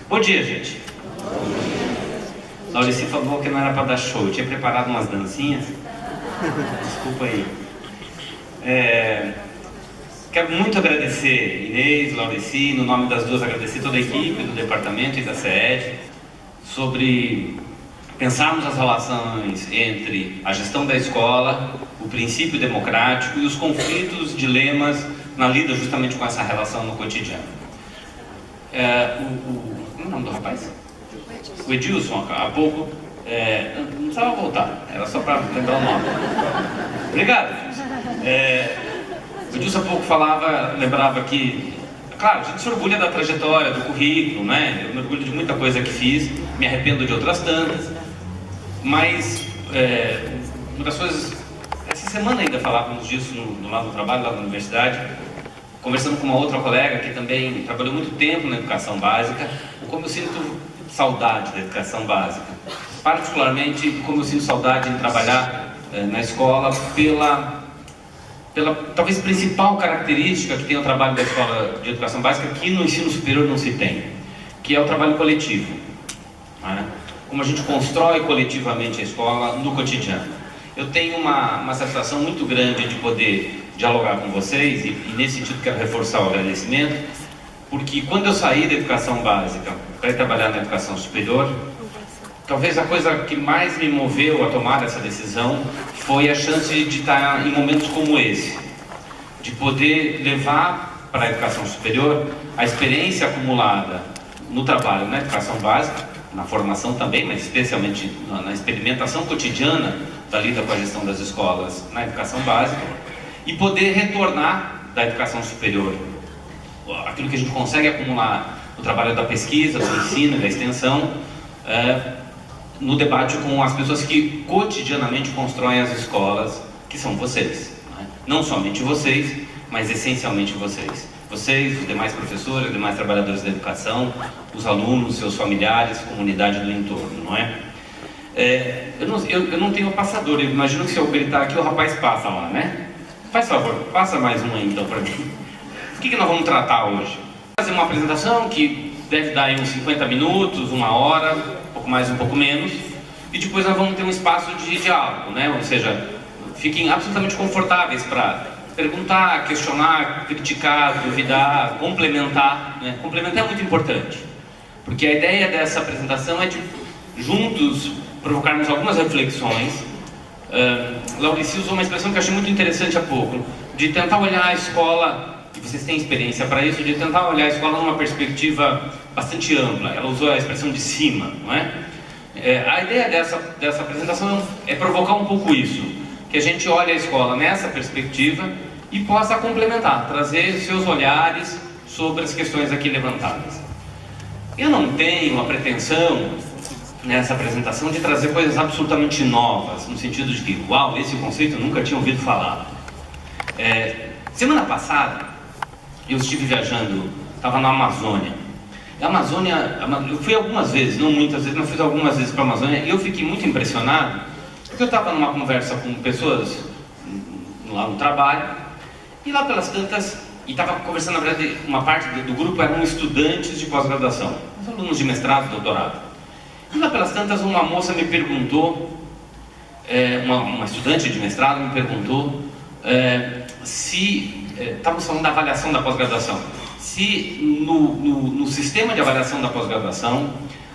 Bom dia, gente. Laurici falou que não era para dar show, eu tinha preparado umas dancinhas. Desculpa aí. Quero muito agradecer Inês, Laurici, no nome das duas agradecer toda a equipe do departamento e da SED, sobre pensarmos as relações entre a gestão da escola, o princípio democrático e os conflitos, dilemas na lida justamente com essa relação no cotidiano. Como é o nome do rapaz? O Edilson, há pouco, não precisava voltar, era só para lembrar o nome. Obrigado, Edilson. O Edilson há pouco lembrava que, claro, a gente se orgulha da trajetória, do currículo, né? Eu me orgulho de muita coisa que fiz, me arrependo de outras tantas, mas uma das coisas, essa semana ainda falávamos disso lá no trabalho, lá na universidade, conversando com uma outra colega que também trabalhou muito tempo na educação básica, como eu sinto saudade da educação básica, particularmente como eu sinto saudade de trabalhar na escola pela talvez principal característica que tem o trabalho da escola de educação básica, que no ensino superior não se tem, que é o trabalho coletivo, né? Como a gente constrói coletivamente a escola no cotidiano. Eu tenho uma satisfação muito grande de poder dialogar com vocês e nesse sentido quero reforçar o agradecimento, porque quando eu saí da educação básica para ir trabalhar na educação superior, talvez a coisa que mais me moveu a tomar essa decisão foi a chance de estar em momentos como esse, de poder levar para a educação superior a experiência acumulada no trabalho na educação básica, na formação também, mas especialmente na experimentação cotidiana da lida com a gestão das escolas na educação básica, e poder retornar da educação superior aquilo que a gente consegue acumular no trabalho da pesquisa, do ensino, da extensão, no debate com as pessoas que cotidianamente constroem as escolas, que são vocês, né? Não somente vocês, mas essencialmente vocês. Vocês, os demais professores, os demais trabalhadores da educação, os alunos, seus familiares, comunidade do entorno, não é? Eu não tenho passador, eu imagino que se eu gritar aqui o rapaz passa lá, né? Faz favor, passa mais um aí então para mim. O que nós vamos tratar hoje? Fazer uma apresentação que deve dar aí uns 50 minutos, uma hora, um pouco mais, um pouco menos, e depois nós vamos ter um espaço de diálogo, né? Ou seja, fiquem absolutamente confortáveis para perguntar, questionar, criticar, duvidar, complementar, né? Complementar é muito importante, porque a ideia dessa apresentação é de, juntos, provocarmos algumas reflexões. Laurici usou uma expressão que eu achei muito interessante há pouco, de tentar olhar a escola, e vocês têm experiência para isso, de tentar olhar a escola numa perspectiva bastante ampla. Ela usou a expressão de cima, não é? A ideia dessa apresentação é provocar um pouco isso, que a gente olhe a escola nessa perspectiva e possa complementar, trazer seus olhares sobre as questões aqui levantadas. Eu não tenho a pretensão nessa apresentação de trazer coisas absolutamente novas, no sentido de que, uau, esse conceito eu nunca tinha ouvido falar. Semana passada, eu estive viajando, estava na Amazônia. A Amazônia, eu fui algumas vezes, não muitas vezes, mas fui algumas vezes para a Amazônia, e eu fiquei muito impressionado, porque eu estava numa conversa com pessoas lá no trabalho, e lá pelas tantas, e estava conversando, na verdade, uma parte do grupo eram estudantes de pós-graduação, os alunos de mestrado, doutorado. E lá pelas tantas, uma moça me perguntou, uma estudante de mestrado me perguntou se, estávamos falando da avaliação da pós-graduação, se no sistema de avaliação da pós-graduação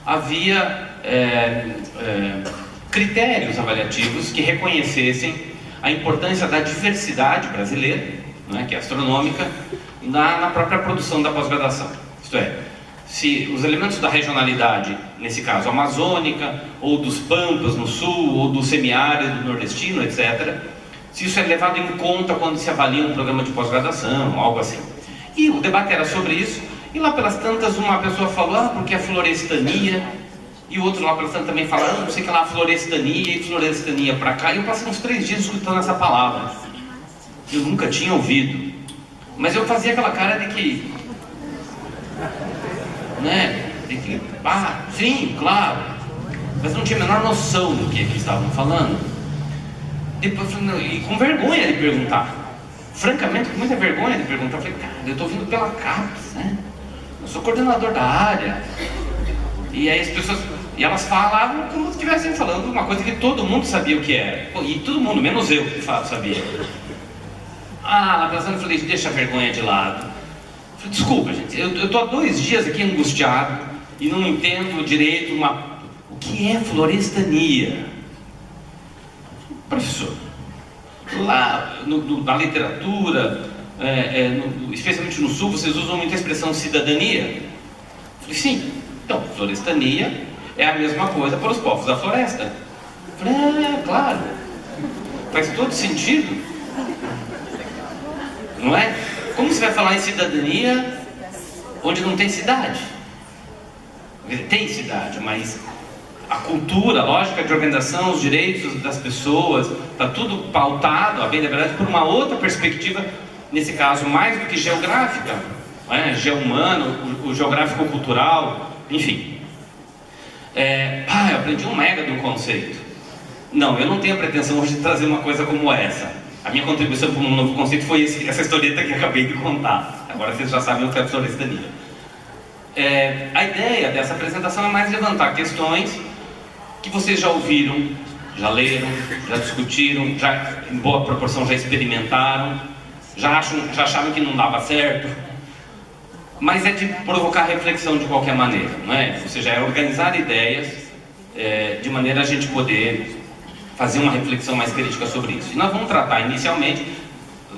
havia critérios avaliativos que reconhecessem a importância da diversidade brasileira, né, que é astronômica, na própria produção da pós-graduação. Isto é, se os elementos da regionalidade, nesse caso amazônica, ou dos pampas no sul, ou do semiárido nordestino, etc., se isso é levado em conta quando se avalia um programa de pós-graduação, algo assim. E o debate era sobre isso, e lá pelas tantas uma pessoa falou, porque é florestania, e o outro lá pelas tantas também falou, não sei o que lá, florestania e florestania para cá, e eu passei uns 3 dias escutando essa palavra. Eu nunca tinha ouvido, mas eu fazia aquela cara de que, né, sim, claro, mas não tinha a menor noção do que estavam falando. Depois, e com vergonha de perguntar, francamente, com muita vergonha de perguntar, eu falei, cara, eu estou vindo pela CAPES, né? Eu sou coordenador da área, E aí as pessoas, e elas falavam como se estivessem falando uma coisa que todo mundo sabia o que era. E todo mundo, menos eu, de fato, sabia. Ah, eu falei, deixa a vergonha de lado. Eu falei, desculpa, gente, eu tô há 2 dias aqui angustiado e não entendo direito o que é florestania. Professor, lá na literatura, especialmente no Sul, vocês usam muito a expressão cidadania? Eu falei, sim. Então, florestania é a mesma coisa para os povos da floresta. Eu falei, claro. Faz todo sentido. Não é? Como você vai falar em cidadania onde não tem cidade? Tem cidade, mas a cultura, a lógica de organização, os direitos das pessoas, está tudo pautado, a bem da verdade, por uma outra perspectiva, nesse caso, mais do que geográfica, geo-humano, o geográfico-cultural, enfim. Eu aprendi um mega de um conceito. Não, eu não tenho a pretensão hoje de trazer uma coisa como essa. A minha contribuição para um novo conceito foi essa historieta que eu acabei de contar. Agora vocês já sabem o que é a florestania. A ideia dessa apresentação é mais levantar questões que vocês já ouviram, já leram, já discutiram, já em boa proporção já experimentaram, já acharam que não dava certo, mas é de provocar reflexão de qualquer maneira, não é? Ou seja, é organizar ideias de maneira a gente poder fazer uma reflexão mais crítica sobre isso. E nós vamos tratar inicialmente,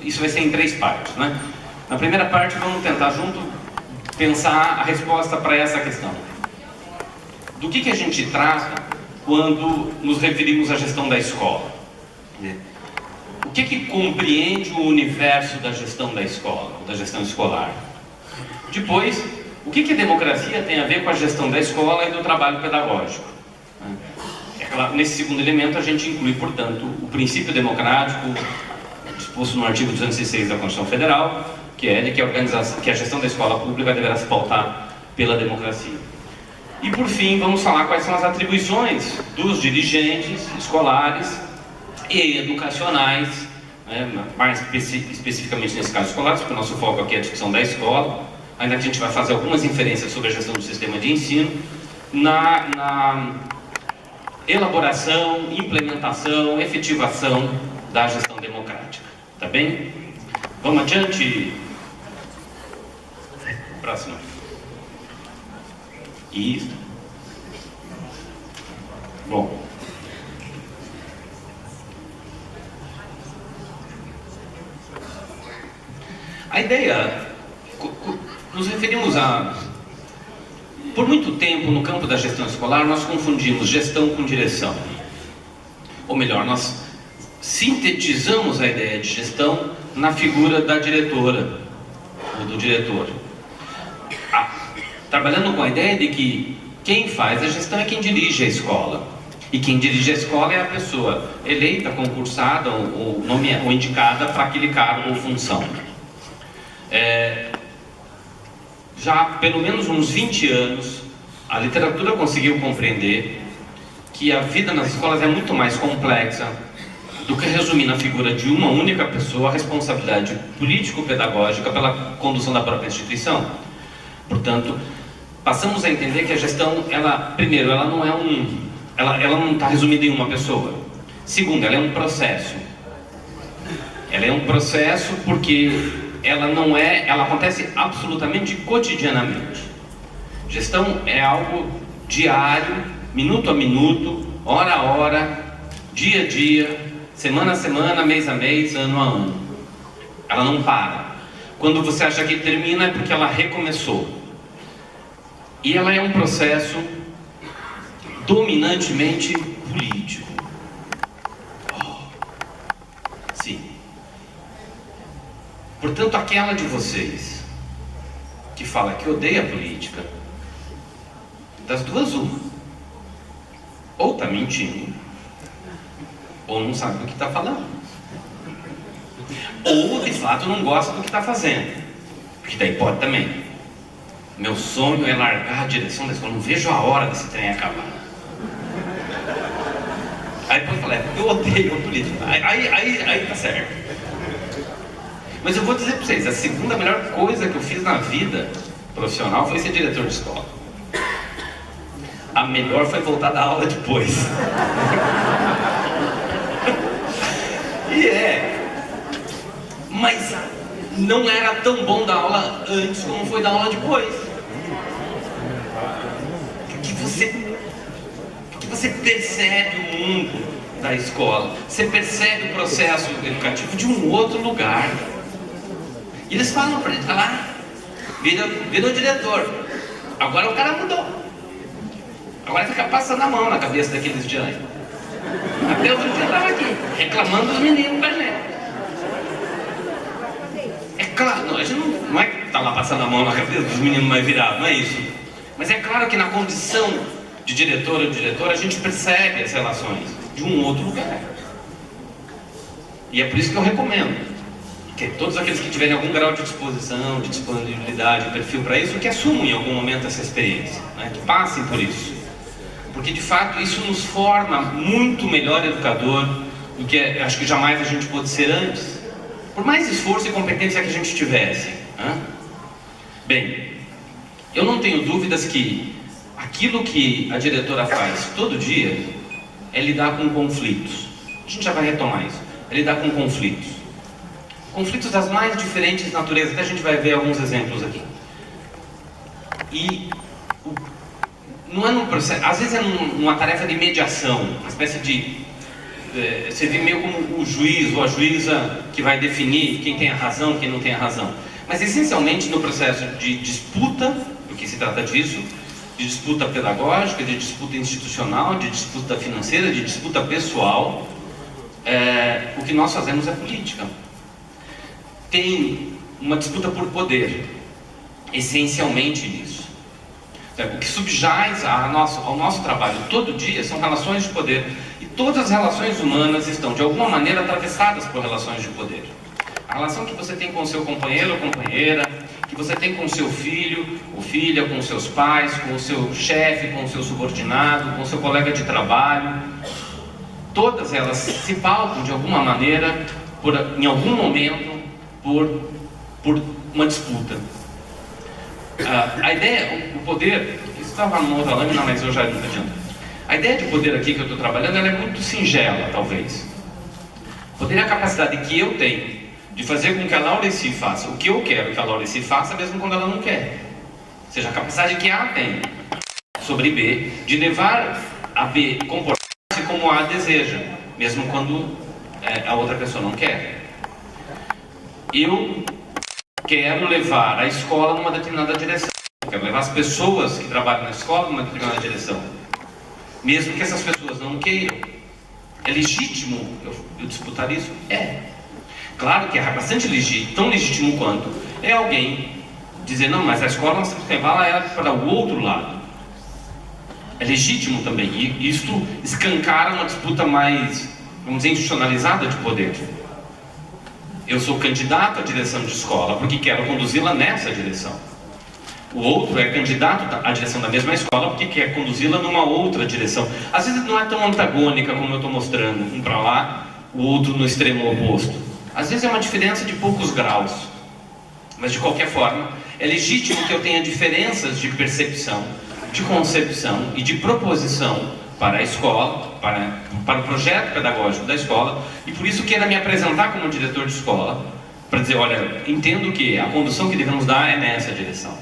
isso vai ser em 3 partes, né? Na primeira parte vamos tentar junto pensar a resposta para essa questão. Do que a gente trata quando nos referimos à gestão da escola? O que compreende o universo da gestão da escola, da gestão escolar? Depois, o que a democracia tem a ver com a gestão da escola e do trabalho pedagógico? Nesse segundo elemento a gente inclui, portanto, o princípio democrático disposto no artigo 206 da Constituição Federal, que é de que a gestão da escola pública deverá se pautar pela democracia. E por fim, vamos falar quais são as atribuições dos dirigentes escolares e educacionais, mais especificamente nesse caso escolares, porque o nosso foco aqui é a discussão da escola, ainda que a gente vai fazer algumas inferências sobre a gestão do sistema de ensino, na elaboração, implementação, efetivação da gestão democrática. Tá bem? Vamos adiante? Próximo. Isso. Bom. A ideia, nos referimos a... Por muito tempo, no campo da gestão escolar, nós confundimos gestão com direção. Ou melhor, nós sintetizamos a ideia de gestão na figura da diretora, ou do diretor. Trabalhando com a ideia de que quem faz a gestão é quem dirige a escola. E quem dirige a escola é a pessoa eleita, concursada ou indicada para aquele cargo ou função. Já há pelo menos uns 20 anos, a literatura conseguiu compreender que a vida nas escolas é muito mais complexa do que resumir na figura de uma única pessoa a responsabilidade político-pedagógica pela condução da própria instituição. Portanto, passamos a entender que a gestão, primeiro, ela não está resumida em uma pessoa. Segundo, ela é um processo. Ela é um processo porque ela acontece absolutamente cotidianamente. Gestão é algo diário, minuto a minuto, hora a hora, dia a dia, semana a semana, mês a mês, ano a ano. Ela não para. Quando você acha que termina é porque ela recomeçou. E ela é um processo dominantemente político. Sim. Portanto, aquela de vocês que fala que odeia a política, das duas uma. Ou está mentindo, ou não sabe do que está falando. Ou, de fato, não gosta do que está fazendo. Porque daí pode também. Meu sonho é largar a direção da escola, não vejo a hora desse trem acabar. Aí pode falar, eu odeio a política. Aí tá certo. Mas eu vou dizer para vocês, a segunda melhor coisa que eu fiz na vida profissional foi ser diretor de escola. A melhor foi voltar da aula depois. Mas não era tão bom dar aula antes como foi dar aula depois. Porque você percebe o mundo da escola, você percebe o processo educativo de um outro lugar. E eles falam para ele, lá, virou diretor. Agora o cara mudou. Agora fica passando a mão na cabeça daqueles de antes. Até outro dia eu estava aqui, reclamando dos meninos pra gente. É claro, não, a gente não é que tá lá passando a mão na cabeça dos meninos mais virados, não é isso. Mas é claro que na condição de diretor ou diretora a gente percebe as relações de um outro lugar. E é por isso que eu recomendo que todos aqueles que tiverem algum grau de disposição, de disponibilidade, de perfil para isso, que assumam em algum momento essa experiência, né? Que passem por isso. Porque de fato isso nos forma muito melhor educador do que acho que jamais a gente pôde ser antes, por mais esforço e competência que a gente tivesse, né? Bem, eu não tenho dúvidas que aquilo que a diretora faz todo dia é lidar com conflitos. A gente já vai retomar isso. É lidar com conflitos. Conflitos das mais diferentes naturezas. Até a gente vai ver alguns exemplos aqui. E não é num processo, às vezes é numa tarefa de mediação, uma espécie de você vê meio como o juiz ou a juíza que vai definir quem tem a razão, quem não tem a razão. Mas essencialmente no processo de disputa, porque se trata disso, de disputa pedagógica, de disputa institucional, de disputa financeira, de disputa pessoal, o que nós fazemos é política. Tem uma disputa por poder, essencialmente nisso. O que subjaz ao nosso trabalho todo dia são relações de poder. E todas as relações humanas estão, de alguma maneira, atravessadas por relações de poder. A relação que você tem com o seu companheiro ou companheira, que você tem com o seu filho ou filha, com os seus pais, com o seu chefe, com o seu subordinado, com o seu colega de trabalho, todas elas se pautam, de alguma maneira, em algum momento, por uma disputa. A ideia, o poder, isso estava numa outra lâmina, mas eu já não adianto. A ideia de poder aqui que eu estou trabalhando, ela é muito singela, talvez. O poder é a capacidade que eu tenho de fazer com que a Laureci faça o que eu quero que a Laureci faça, mesmo quando ela não quer. Ou seja, a capacidade que A tem sobre B, de levar a B a comportar-se como A deseja, mesmo quando a outra pessoa não quer. Eu quero levar a escola numa determinada direção. Eu quero levar as pessoas que trabalham na escola numa determinada direção. Mesmo que essas pessoas não queiram. É legítimo eu disputar isso? É. Claro que é bastante legítimo, tão legítimo quanto é alguém dizer, não, mas a escola nós temos que levar ela para o outro lado. É legítimo também. E isso escancara uma disputa mais, vamos dizer, institucionalizada de poder. Eu sou candidato à direção de escola porque quero conduzi-la nessa direção. O outro é candidato à direção da mesma escola porque quer conduzi-la numa outra direção. Às vezes não é tão antagônica como eu estou mostrando, um para lá, o outro no extremo oposto. Às vezes é uma diferença de poucos graus. Mas de qualquer forma, é legítimo que eu tenha diferenças de percepção, de concepção e de proposição para a escola, para o projeto pedagógico da escola, e por isso quero me apresentar como diretor de escola, para dizer, olha, entendo que a condução que devemos dar é nessa direção.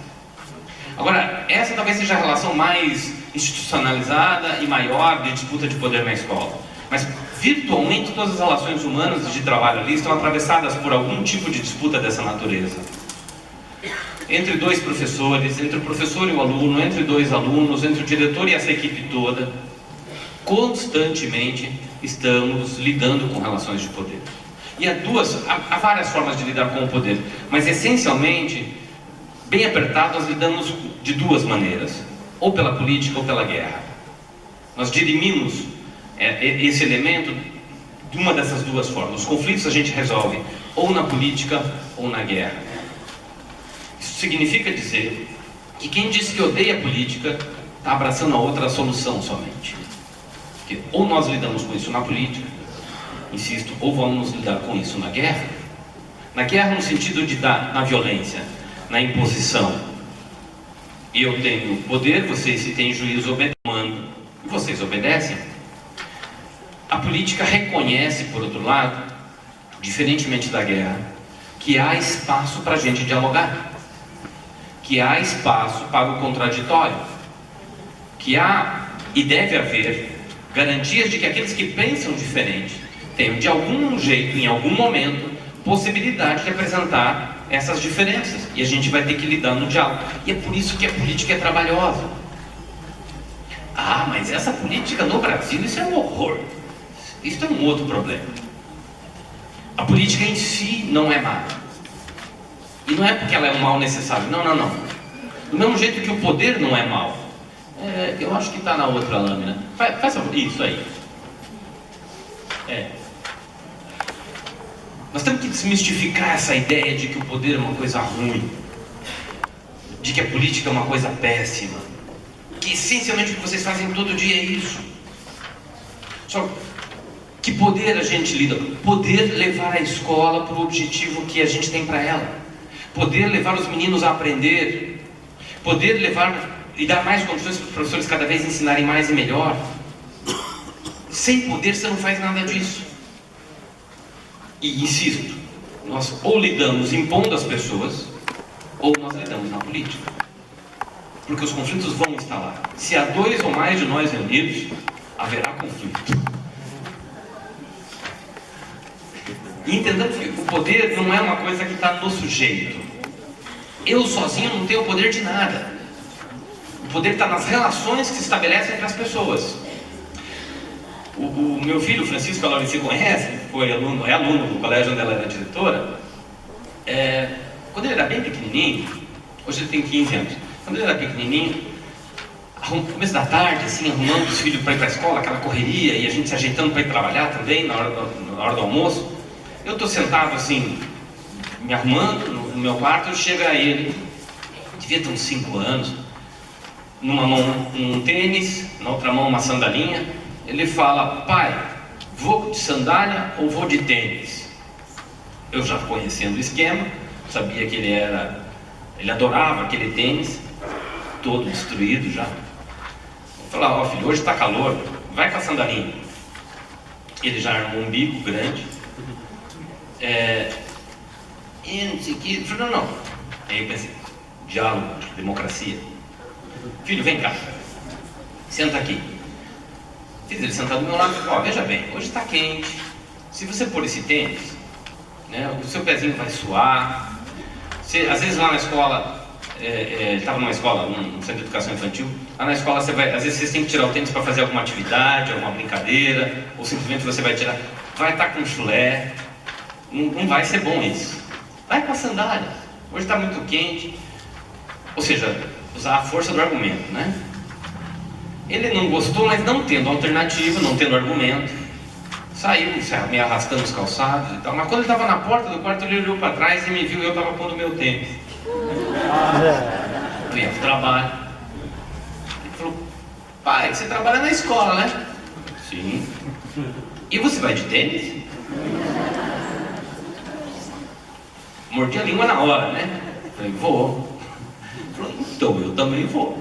Agora, essa talvez seja a relação mais institucionalizada e maior de disputa de poder na escola. Mas, virtualmente, todas as relações humanas de trabalho ali estão atravessadas por algum tipo de disputa dessa natureza. Entre dois professores, entre o professor e o aluno, entre dois alunos, entre o diretor e essa equipe toda, constantemente estamos lidando com relações de poder. E há várias formas de lidar com o poder, mas essencialmente, bem apertado, nós lidamos de duas maneiras, ou pela política ou pela guerra. Nós dirimimos esse elemento de uma dessas duas formas. Os conflitos a gente resolve ou na política ou na guerra. Isso significa dizer que quem diz que odeia a política está abraçando a outra solução somente. Porque ou nós lidamos com isso na política, insisto, ou vamos lidar com isso na guerra. Na guerra no sentido de na violência, na imposição. Eu tenho poder, você se tem juízo obedecendo, obedecem. A política reconhece, por outro lado, diferentemente da guerra, que há espaço para a gente dialogar, que há espaço para o contraditório, que há e deve haver garantias de que aqueles que pensam diferente tenham, de algum jeito, em algum momento, possibilidade de apresentar essas diferenças, e a gente vai ter que lidar no diálogo. E é por isso que a política é trabalhosa. Ah, mas essa política no Brasil, isso é um horror. Isso é um outro problema. A política em si não é má. E não é porque ela é um mal necessário. Não, não, não. Do mesmo jeito que o poder não é mal. Eu acho que está na outra lâmina. Faz isso aí. Nós temos que desmistificar essa ideia de que o poder é uma coisa ruim, de que a política é uma coisa péssima, que essencialmente o que vocês fazem todo dia é isso. Só que poder a gente lida? Poder levar a escola para o objetivo que a gente tem para ela, poder levar os meninos a aprender, poder levar e dar mais condições para os professores cada vez ensinarem mais e melhor. Sem poder você não faz nada disso. E insisto, nós ou lidamos impondo as pessoas, ou nós lidamos na política. Porque os conflitos vão estar lá. Se há dois ou mais de nós reunidos, haverá conflito. E entendamos que o poder não é uma coisa que está no sujeito. Eu sozinho não tenho o poder de nada. O poder está nas relações que se estabelecem entre as pessoas. O meu filho, Francisco, a Laurici conhece, é aluno do colégio onde ela era diretora. Quando ele era bem pequenininho, hoje ele tem 15 anos, quando ele era pequenininho, no começo da tarde, assim, arrumando os filhos para ir para a escola, aquela correria, e a gente se ajeitando para ir trabalhar também, na hora do almoço, eu estou sentado assim, me arrumando no meu quarto, chega ele, devia ter uns 5 anos, numa mão um tênis, na outra mão uma sandalinha. Ele fala: pai, vou de sandália ou vou de tênis? Eu já conhecendo o esquema, sabia que ele adorava aquele tênis, todo destruído já. Eu falava: ó filho, hoje está calor, vai com a sandalinha. Ele já armou um bico grande, e não sei o que. Ele falou: não. Aí eu pensei: diálogo, democracia. Filho, vem cá, senta aqui. Fiz ele sentado do meu lado e falou: ó, veja bem, hoje está quente, se você pôr esse tênis, né, o seu pezinho vai suar. Às vezes lá na escola, ele estava numa escola, num centro de educação infantil, lá na escola às vezes vocês têm que tirar o tênis para fazer alguma atividade, alguma brincadeira, ou simplesmente você vai tirar, vai estar com chulé, não vai ser bom isso. Vai com a sandália, hoje está muito quente. Ou seja, usar a força do argumento, né? Ele não gostou, mas não tendo alternativa, não tendo argumento, saiu me arrastando os calçados e tal. Mas quando ele estava na porta do quarto, ele olhou para trás e me viu e eu estava pondo meu tênis. Eu ia para o trabalho. Ele falou: pai, você trabalha na escola, né? Sim. E você vai de tênis? Mordi a língua na hora, né? Falei: vou. Ele falou: então eu também vou.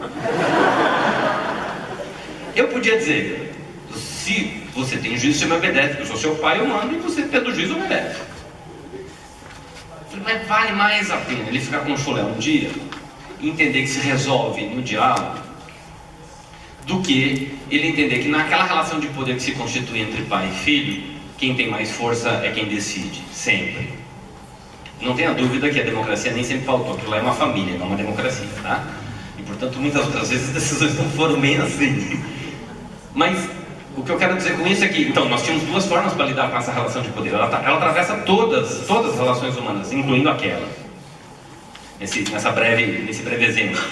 Eu podia dizer: se você tem juízo, você me obedece, porque eu sou seu pai, eu mando, e você tendo juízo, obedece. Eu falei: mas vale mais a pena ele ficar com o chulé um dia e entender que se resolve no diálogo, do que ele entender que naquela relação de poder que se constitui entre pai e filho, quem tem mais força é quem decide, sempre. Não tenha dúvida que a democracia nem sempre faltou, aquilo lá é uma família, não uma democracia, tá? E portanto muitas outras vezes as decisões não foram bem assim. Mas o que eu quero dizer com isso é que, então, nós tínhamos duas formas para lidar com essa relação de poder. Ela atravessa todas as relações humanas, incluindo aquela. Nesse breve exemplo.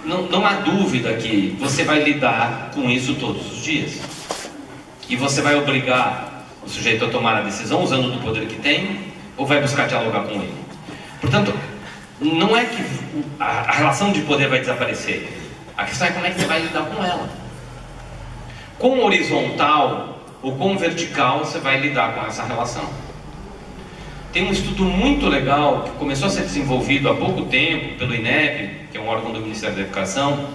Não há dúvida que você vai lidar com isso todos os dias. E você vai obrigar o sujeito a tomar a decisão usando do poder que tem, ou vai buscar dialogar com ele. Portanto, não é que a relação de poder vai desaparecer. A questão é como é que você vai lidar com ela. Quão horizontal ou quão vertical você vai lidar com essa relação. Tem um estudo muito legal que começou a ser desenvolvido há pouco tempo pelo INEP, que é um órgão do Ministério da Educação,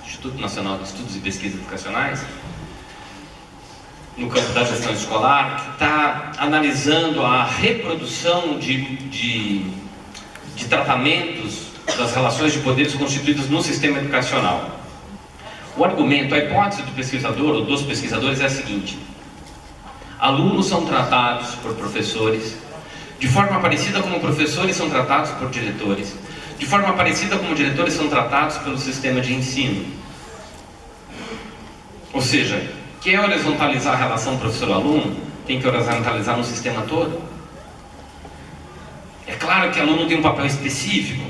Instituto Nacional de Estudos e Pesquisas Educacionais, no campo da gestão escolar, que está analisando a reprodução de tratamentos das relações de poderes constituídas no sistema educacional. O argumento, a hipótese do pesquisador ou dos pesquisadores é a seguinte: alunos são tratados por professores de forma parecida como professores são tratados por diretores, de forma parecida como diretores são tratados pelo sistema de ensino. Ou seja, quer horizontalizar a relação professor-aluno, tem que horizontalizar no sistema todo. É claro que o aluno tem um papel específico,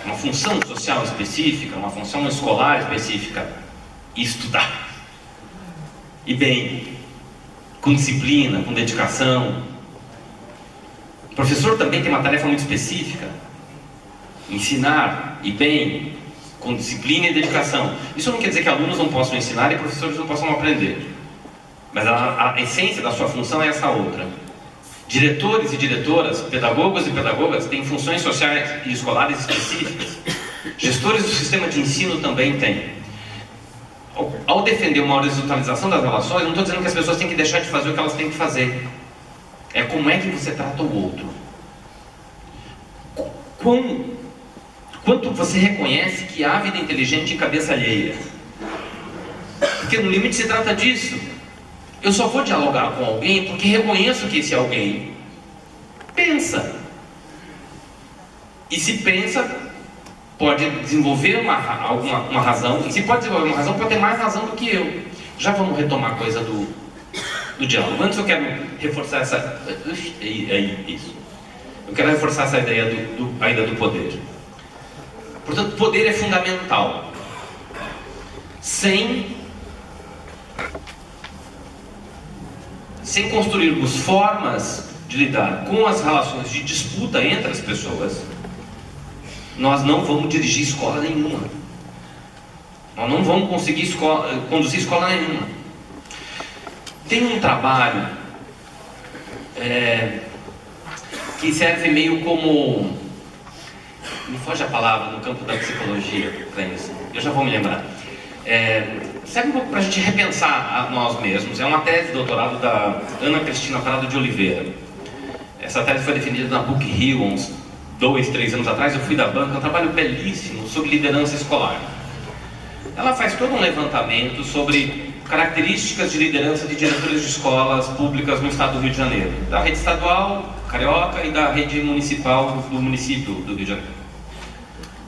uma função social específica, uma função escolar específica: estudar. E bem, com disciplina, com dedicação. O professor também tem uma tarefa muito específica: ensinar, e bem, com disciplina e dedicação. Isso não quer dizer que alunos não possam ensinar e professores não possam aprender, mas a essência da sua função é essa outra. Diretores e diretoras, pedagogos e pedagogas têm funções sociais e escolares específicas. Gestores do sistema de ensino também têm. Ao defender uma horizontalização das relações, não estou dizendo que as pessoas têm que deixar de fazer o que elas têm que fazer. É como é que você trata o outro. Quanto você reconhece que há vida inteligente em cabeça alheia. Porque no limite se trata disso. Eu só vou dialogar com alguém porque reconheço que esse alguém pensa. E se pensa, pode desenvolver uma razão. E se pode desenvolver uma razão, pode ter mais razão do que eu. Já vamos retomar a coisa do diálogo. Antes eu quero reforçar essa... Isso. Eu quero reforçar essa ideia ainda do poder. Portanto, poder é fundamental. Sem construirmos formas de lidar com as relações de disputa entre as pessoas, nós não vamos dirigir escola nenhuma. Nós não vamos conseguir conduzir escola nenhuma. Tem um trabalho que serve meio como... Me foge a palavra no campo da psicologia para isso. Eu já vou me lembrar. Serve um pouco para a gente repensar a nós mesmos. É uma tese de doutorado da Ana Cristina Prado de Oliveira. Essa tese foi defendida na PUC Rio uns 2, 3 anos atrás. Eu fui da banca, é um trabalho belíssimo sobre liderança escolar. Ela faz todo um levantamento sobre características de liderança de diretores de escolas públicas no estado do Rio de Janeiro, da rede estadual carioca e da rede municipal do município do Rio de Janeiro,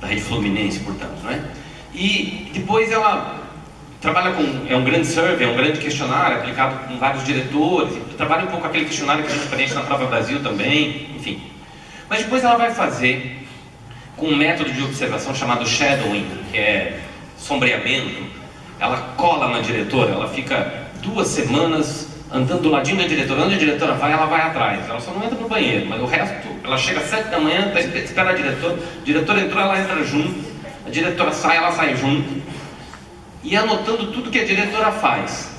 da rede fluminense, portanto, não é? E depois ela trabalha com, um grande survey, um grande questionário aplicado com vários diretores, trabalha um pouco aquele questionário que a gente preenche na Prova Brasil também, enfim. Mas depois ela vai fazer com um método de observação chamado shadowing, que é sombreamento. Ela cola na diretora, ela fica 2 semanas andando do ladinho da diretora. Onde a diretora vai, ela vai atrás. Ela só não entra no banheiro, mas o resto, ela chega às 7 da manhã, espera a diretora entrou, ela entra junto, a diretora sai, ela sai junto, e anotando tudo que a diretora faz.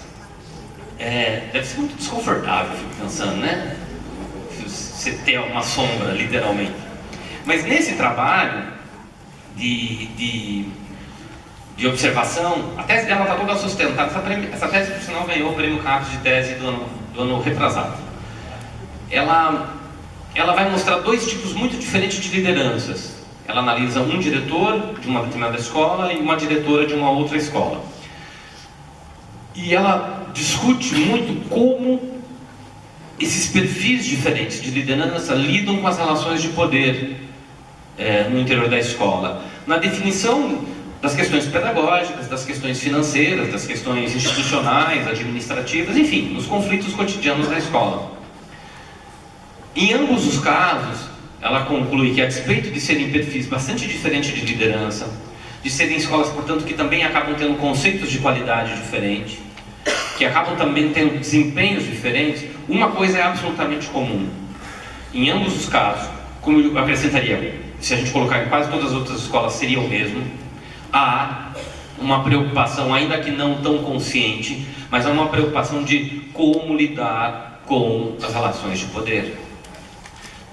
Deve ser muito desconfortável, eu fico pensando, né? Você ter uma sombra, literalmente. Mas nesse trabalho de observação, a tese dela está toda sustentada. Essa tese, por sinal, ganhou o prêmio CAPES de tese do ano retrasado. Ela vai mostrar 2 tipos muito diferentes de lideranças. Ela analisa um diretor de uma determinada escola e uma diretora de uma outra escola. E ela discute muito como esses perfis diferentes de liderança lidam com as relações de poder no interior da escola. Na definição das questões pedagógicas, das questões financeiras, das questões institucionais, administrativas, enfim, nos conflitos cotidianos da escola. Em ambos os casos, ela conclui que, a despeito de serem perfis bastante diferentes de liderança, de serem escolas, portanto, que também acabam tendo conceitos de qualidade diferentes, que acabam também tendo desempenhos diferentes, uma coisa é absolutamente comum. Em ambos os casos, como eu acrescentaria, se a gente colocar em quase todas as outras escolas, seria o mesmo. Há uma preocupação, ainda que não tão consciente, mas há uma preocupação de como lidar com as relações de poder.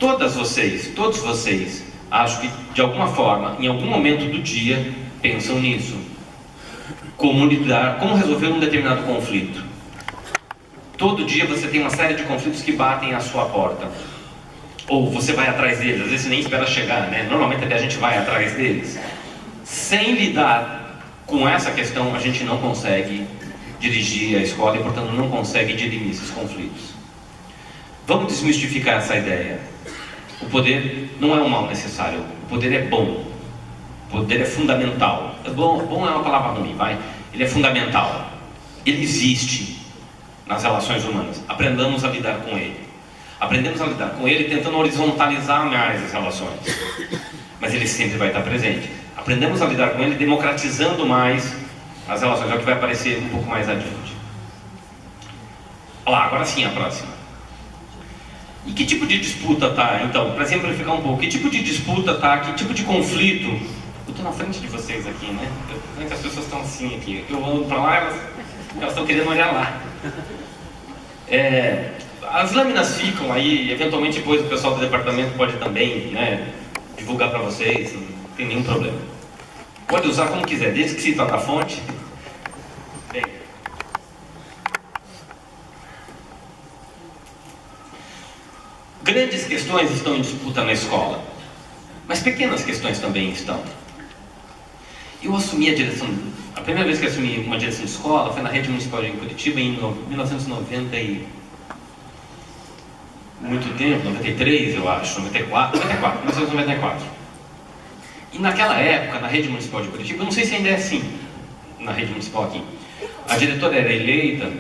Todos vocês, acho que de alguma forma, em algum momento do dia, pensam nisso. como lidar, como resolver um determinado conflito. Todo dia você tem uma série de conflitos que batem à sua porta. Ou você vai atrás deles, às vezes você nem espera chegar, né? Normalmente até a gente vai atrás deles. Sem lidar com essa questão, a gente não consegue dirigir a escola e, portanto, não consegue dirimir esses conflitos. Vamos desmistificar essa ideia. O poder não é um mal necessário, o poder é bom. O poder é fundamental. Bom é uma palavra ruim, vai? Ele é fundamental. Ele existe nas relações humanas. Aprendamos a lidar com ele. Aprendemos a lidar com ele tentando horizontalizar mais as relações. Mas ele sempre vai estar presente. Aprendemos a lidar com ele democratizando mais as relações. É o que vai aparecer um pouco mais adiante. Olha lá, agora sim a próxima. E que tipo de disputa está, então, para exemplificar um pouco, que tipo de disputa está, que tipo de conflito? Eu estou na frente de vocês aqui, né? As pessoas estão assim aqui. Eu ando para lá, elas estão querendo olhar lá. As lâminas ficam aí, eventualmente depois o pessoal do departamento pode também, né, divulgar para vocês, não tem nenhum problema. Pode usar como quiser, desde que cita da fonte. Bem. Grandes questões estão em disputa na escola, mas pequenas questões também estão. Eu assumi a direção, a primeira vez que assumi uma direção de escola foi na rede municipal de Curitiba em 1990 e muito tempo, 93 eu acho, 1994. E naquela época, na rede municipal de Curitiba, eu não sei se ainda é assim, na rede municipal aqui, a diretora era eleita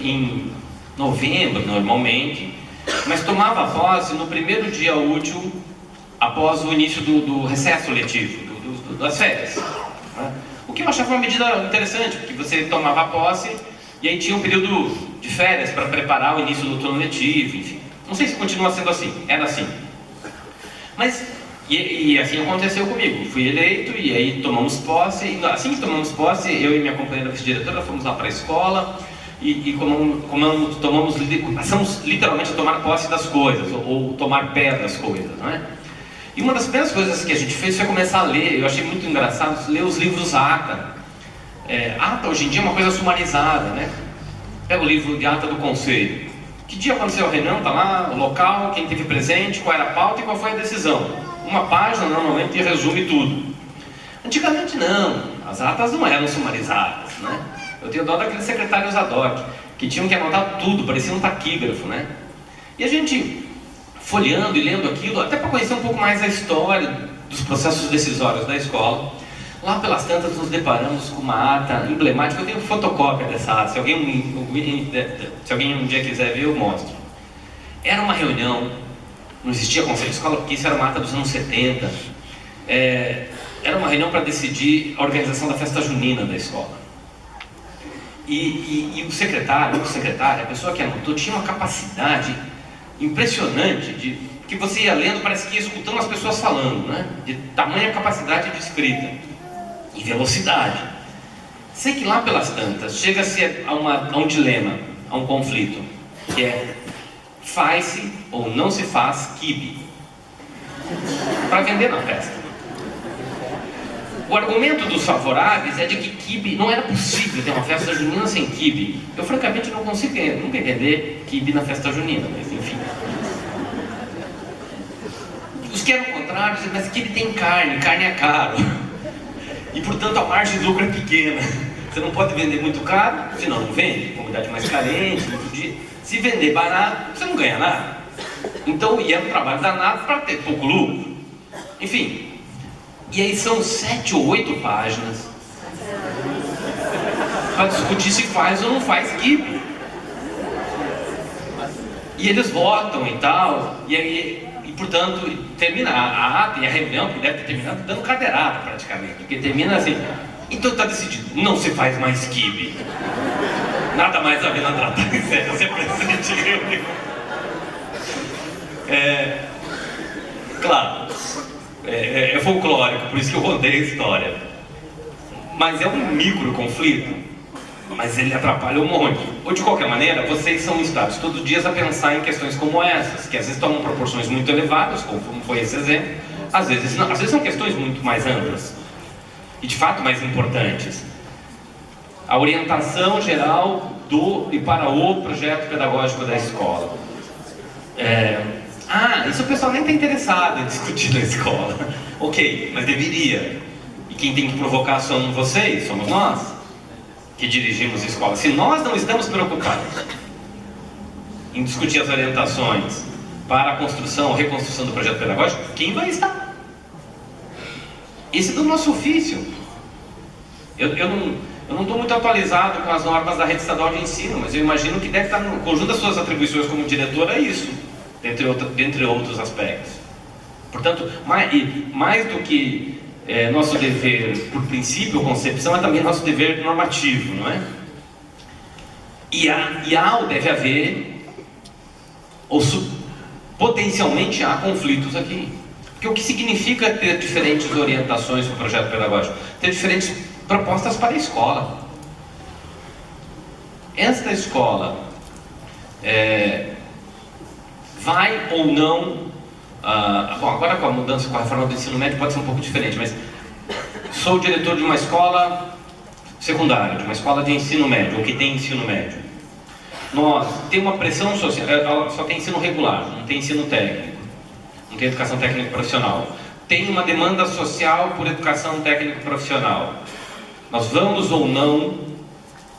em novembro normalmente, mas tomava posse no primeiro dia útil após o início do recesso letivo, das férias, né? O que eu achava uma medida interessante, porque você tomava posse e aí tinha um período de férias para preparar o início do outono letivo, enfim. Não sei se continua sendo assim, era assim. Mas, e assim aconteceu comigo. Fui eleito e aí tomamos posse, e assim que tomamos posse, eu e minha companheira vice-diretora fomos lá para a escola e passamos literalmente a tomar posse das coisas, ou tomar pé das coisas, não é? E uma das primeiras coisas que a gente fez foi começar a ler. Eu achei muito engraçado ler os livros ATA. ATA hoje em dia é uma coisa sumarizada, né? Pega o livro de ATA do Conselho. Que dia aconteceu a reunião? Está lá, o local, quem teve presente, qual era a pauta e qual foi a decisão. Uma página normalmente resume tudo. Antigamente não, as atas não eram sumarizadas, né? Eu tenho dó daqueles secretários ad hoc, que tinham que anotar tudo, parecia um taquígrafo, né? E a gente, folheando e lendo aquilo, até para conhecer um pouco mais a história dos processos decisórios da escola, lá pelas tantas nos deparamos com uma ata emblemática. Eu tenho fotocópia dessa ata, se alguém um dia quiser ver, eu mostro. Era uma reunião, não existia conselho de escola, porque isso era uma ata dos anos 70. Era uma reunião para decidir a organização da festa junina da escola. E o secretário, a pessoa que anotou, tinha uma capacidade impressionante que você ia lendo, parece que ia escutando as pessoas falando, né? De tamanha capacidade de escrita e velocidade. Sei que lá pelas tantas chega-se a um dilema, a um conflito, que é: faz-se ou não se faz quibe para vender na festa. O argumento dos favoráveis é de que quibe, não era possível ter uma festa junina sem quibe. Eu francamente não consigo nunca entender quibe na festa junina, mas enfim. Os que eram contrários, mas quibe tem carne é caro. E portanto a margem de lucro é pequena. Você não pode vender muito caro, senão não vende. Comunidade mais carente, se vender barato, você não ganha nada. Então ia no trabalho danado para ter pouco lucro. Enfim. E aí são 7 ou 8 páginas para discutir se faz ou não faz quibe. E eles votam e tal, e portanto termina a ata e a reunião, que deve ter terminado dando cadeirada praticamente, porque termina assim: então está decidido, não se faz mais quibe. Nada mais a ver na tratar em sério, você presente em reunião. Claro. É folclórico, por isso que eu contei a história. Mas é um micro conflito, mas ele atrapalha um monte. Ou de qualquer maneira, vocês são instados todos os dias a pensar em questões como essas, que às vezes tomam proporções muito elevadas, como foi esse exemplo, às vezes não, às vezes são questões muito mais amplas e de fato mais importantes. a orientação geral do e para o projeto pedagógico da escola. Isso o pessoal nem está interessado em discutir na escola. Ok, mas deveria. E quem tem que provocar somos vocês, somos nós, que dirigimos a escola. Se nós não estamos preocupados em discutir as orientações para a construção ou reconstrução do projeto pedagógico, quem vai estar? Esse é do nosso ofício. Eu não estou muito atualizado com as normas da rede estadual de ensino, mas eu imagino que deve estar no conjunto das suas atribuições como diretor é isso, dentre outros aspectos. Portanto, mais do que nosso dever por princípio ou concepção, é também nosso dever normativo, não é? Ou deve haver, ou potencialmente há conflitos aqui. Porque o que significa ter diferentes orientações para o projeto pedagógico? Ter diferentes propostas para a escola. Esta escola vai ou não... bom, agora com a mudança, com a reforma do ensino médio pode ser um pouco diferente, mas sou diretor de uma escola secundária, de uma escola de ensino médio, ou que tem ensino médio. Nós temos uma pressão social, ela só tem ensino regular, não tem ensino técnico, não tem educação técnica profissional. Tem uma demanda social por educação técnica profissional. Nós vamos ou não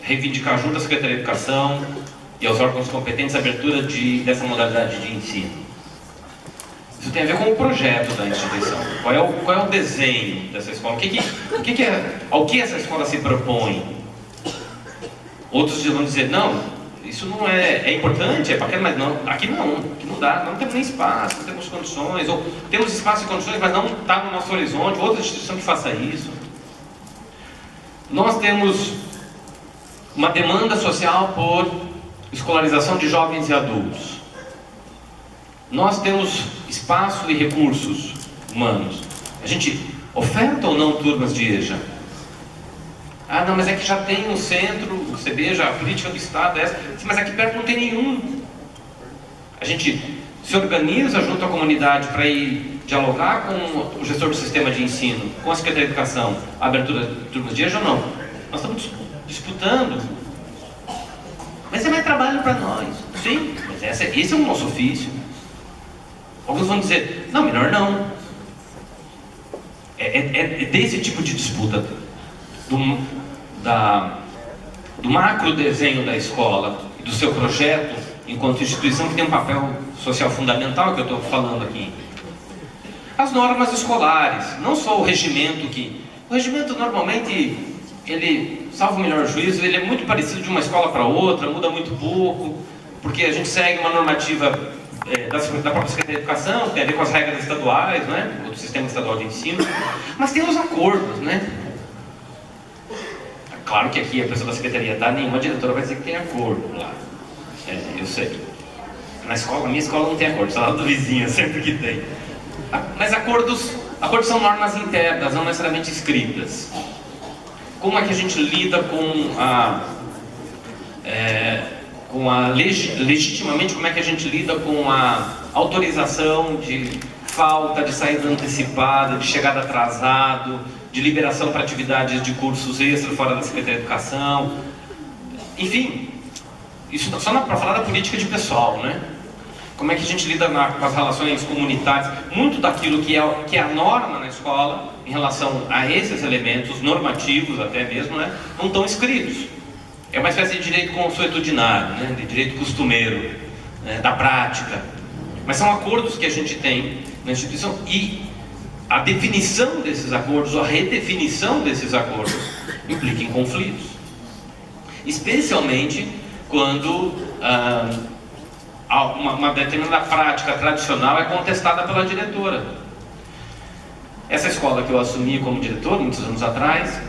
reivindicar junto à Secretaria de Educação e aos órgãos competentes a abertura dessa modalidade de ensino. Isso tem a ver com o projeto da instituição. Qual é o desenho dessa escola? Ao que essa escola se propõe? Outros vão dizer, não, isso não é importante, é bacana, mas não, aqui não dá, não temos nem espaço, não temos condições, ou temos espaço e condições, mas não está no nosso horizonte, outra instituição que faça isso. Nós temos uma demanda social por escolarização de jovens e adultos. Nós temos espaço e recursos humanos. A gente oferta ou não turmas de EJA? Não, mas é que já tem um centro, o CBEJA, a política do Estado é essa. Sim, mas aqui perto não tem nenhum. A gente se organiza junto à comunidade para ir dialogar com o gestor do sistema de ensino, com a Secretaria de Educação, a abertura de turmas de EJA ou não? Nós estamos disputando. Mas é mais trabalho para nós. Sim, mas esse é o nosso ofício. Alguns vão dizer, não, melhor não. É desse tipo de disputa, do macro desenho da escola, do seu projeto, enquanto instituição que tem um papel social fundamental, que eu estou falando aqui. As normas escolares, não só o regimento que... O regimento normalmente, ele, salvo o melhor juízo, ele é muito parecido de uma escola para outra, muda muito pouco, porque a gente segue uma normativa da própria Secretaria de Educação, que tem a ver com as regras estaduais, né, do sistema estadual de ensino, mas tem os acordos, né? Claro que aqui a pessoa da Secretaria está, nenhuma diretora vai dizer que tem acordo lá. Eu sei. Na minha escola não tem acordo, só lá do vizinho, sempre que tem. Mas acordos são normas internas, não necessariamente escritas. Como é que a gente lida legitimamente, como é que a gente lida com a autorização de falta, de saída antecipada, de chegada atrasado, de liberação para atividades de cursos extra fora da Secretaria de Educação. Enfim, isso só para falar da política de pessoal, né? Como é que a gente lida com as relações comunitárias, muito daquilo que é a norma na escola, em relação a esses elementos normativos até mesmo, né? Não estão escritos. É uma espécie de direito consuetudinário, né? De direito costumeiro, né? Da prática. Mas são acordos que a gente tem na instituição e a definição desses acordos, ou a redefinição desses acordos, implica em conflitos. Especialmente quando uma determinada prática tradicional é contestada pela diretora. Essa escola que eu assumi como diretor, muitos anos atrás,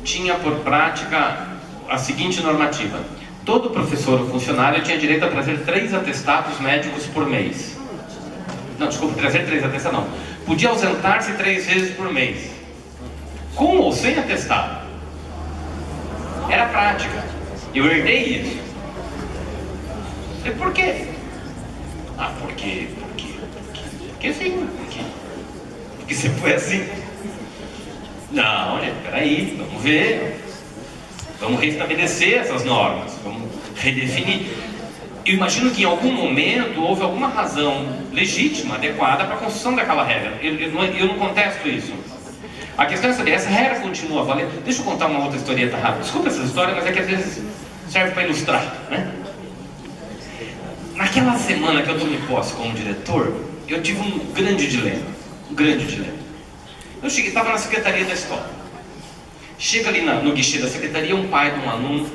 tinha por prática a seguinte normativa: todo professor ou funcionário tinha direito a trazer 3 atestados médicos por mês. Não, desculpa, trazer 3 atestados não. Podia ausentar-se 3 vezes por mês, com ou sem atestado. Era prática. Eu herdei isso. E por quê? Porque sim. Porque sempre foi assim. Não, gente, peraí, vamos ver. Vamos restabelecer essas normas, vamos redefinir. Eu imagino que em algum momento houve alguma razão legítima, adequada para a construção daquela regra. Eu não contesto isso. A questão é saber, essa regra continua valendo. Deixa eu contar uma outra historieta rápida. Desculpa essa história, mas é que às vezes serve para ilustrar, né? Naquela semana que eu tomei posse como diretor, eu tive um grande dilema. Um grande dilema. Eu cheguei, estava na secretaria da escola. Chega ali no guichê da secretaria um pai de um aluno.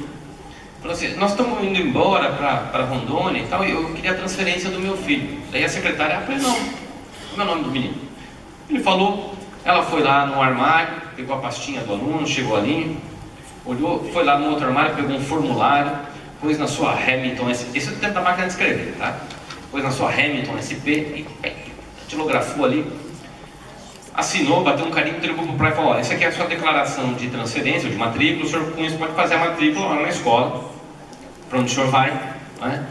Falou assim, nós estamos indo embora para Rondônia e tal, e eu queria a transferência do meu filho. Daí a secretária, falei, não, como é o nome do menino? Ele falou, ela foi lá no armário, pegou a pastinha do aluno, chegou ali, olhou, foi lá no outro armário, pegou um formulário, pôs na sua Hamilton SP, esse é o tempo da máquina de escrever, tá? Pôs na sua Hamilton SP e datilografou ali, assinou, bateu um carimbo, entregou para o pai e falou, olha, essa aqui é a sua declaração de transferência, de matrícula, o senhor com isso pode fazer a matrícula lá na escola, para onde o senhor vai, né?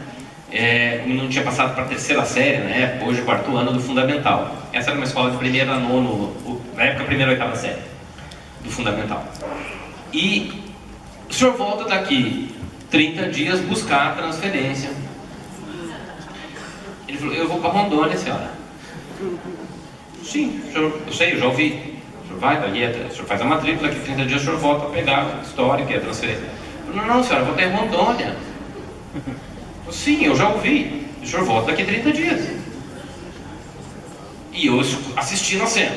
O menino tinha passado para a terceira série, né? Hoje, quarto ano do fundamental. Essa era uma escola de primeira a nono, na época, primeira e oitava série do fundamental. E o senhor volta daqui 30 dias buscar a transferência. Ele falou, eu vou para Rondônia, senhora. Sim, senhor, eu sei, eu já ouvi. O senhor vai daqui, o senhor faz a matrícula, daqui 30 dias o senhor volta a pegar a história, que é a transferência. Não, senhora, eu vou até Rondônia. Sim, eu já ouvi. O senhor volta daqui 30 dias. E eu assisti na cena.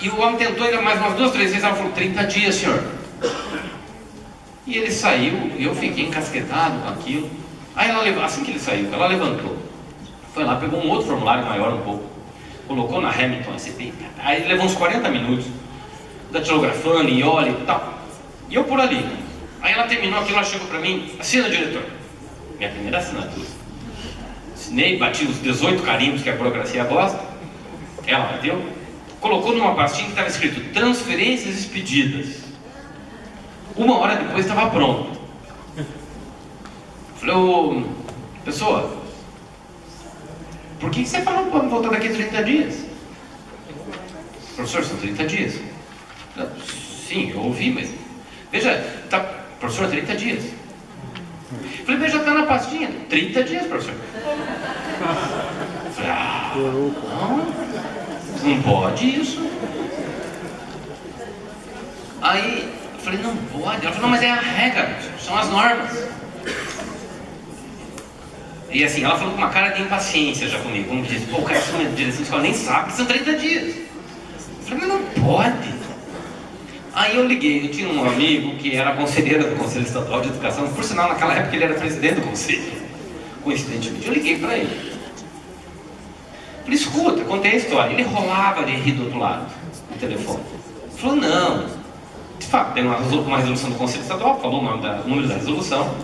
E o homem tentou ainda mais umas 2, 3 vezes, ela falou, 30 dias, senhor. E ele saiu, e eu fiquei encasquetado com aquilo. Aí ela, assim que ele saiu, ela levantou. Foi lá, pegou um outro formulário maior um pouco. Colocou na Hamilton SP. Aí levou uns 40 minutos. Datilografando e olha e tal. E eu por ali. Aí ela terminou aquilo, ela chegou pra mim, assina, diretor. Minha primeira assinatura. Assinei, bati os 18 carimbos que a burocracia gosta. Ela bateu. Colocou numa pastinha que estava escrito transferências expedidas. 1 hora depois estava pronto. Falei, ô, pessoa, por que você falou para voltar daqui a 30 dias? Professor, são 30 dias. Sim, eu ouvi, mas... Veja, tá, professor, 30 dias. Falei, veja, tá na pastinha. 30 dias, professor. Falei, não pode isso. Aí, eu falei, não pode. Ela falou, não, mas é a regra, são as normas. E assim, ela falou com uma cara de impaciência já comigo. Como disse, pô, o cara de direção de escola nem sabe que são 30 dias. Eu falei, mas não pode. Aí eu liguei, eu tinha um amigo que era conselheiro do Conselho Estadual de Educação, por sinal naquela época ele era presidente do conselho, coincidentemente, eu liguei para ele. Falei, escuta, contei a história, ele rolava de rir do outro lado, no telefone. Ele falou, não, de fato, tem uma resolução do Conselho Estadual, falou o número da resolução,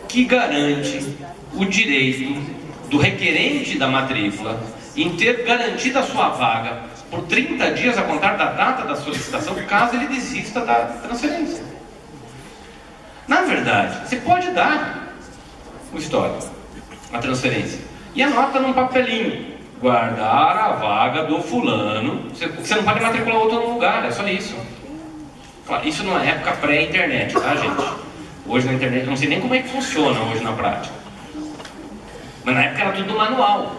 que garante o direito do requerente da matrícula em ter garantido a sua vaga por 30 dias a contar da data da solicitação, caso ele desista da transferência. Na verdade, você pode dar o histórico, a transferência, e anota num papelinho, guardar a vaga do fulano, você não pode matricular outro no lugar, é só isso. Claro, isso numa época pré-internet, tá, gente? Hoje na internet, eu não sei nem como é que funciona hoje na prática. Mas na época era tudo manual.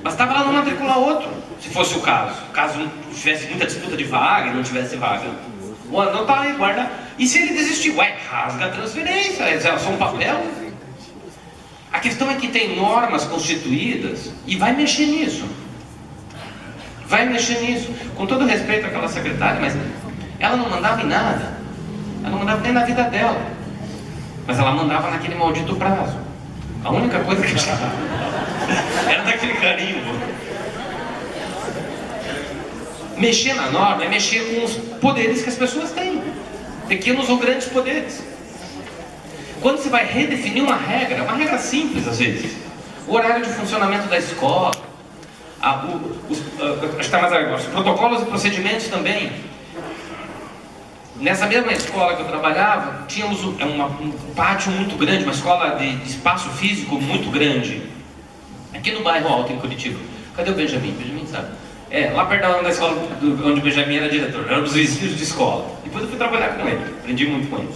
Bastava lá não matricular outro, se fosse o caso. Caso não tivesse muita disputa de vaga e não tivesse vaga. Ou anotar e guardar. E se ele desistir? Ué, rasga a transferência, é só um papel. A questão é que tem normas constituídas e vai mexer nisso. Vai mexer nisso. Com todo respeito àquela secretária, mas ela não mandava em nada. Ela não mandava nem na vida dela. Mas ela mandava naquele maldito prazo. A única coisa que tinha era daquele carimbo. Mexer na norma é mexer com os poderes que as pessoas têm. Pequenos ou grandes poderes. Quando você vai redefinir uma regra simples às vezes. O horário de funcionamento da escola. Acho que está mais agora. Os protocolos e procedimentos também. Nessa mesma escola que eu trabalhava, tínhamos um pátio muito grande, uma escola de espaço físico muito grande. Aqui no bairro Alto, em Curitiba. Cadê o Benjamin? Benjamin sabe? Lá perto da escola onde o Benjamin era diretor. Eram os vizinhos de escola. Depois eu fui trabalhar com ele, aprendi muito com ele.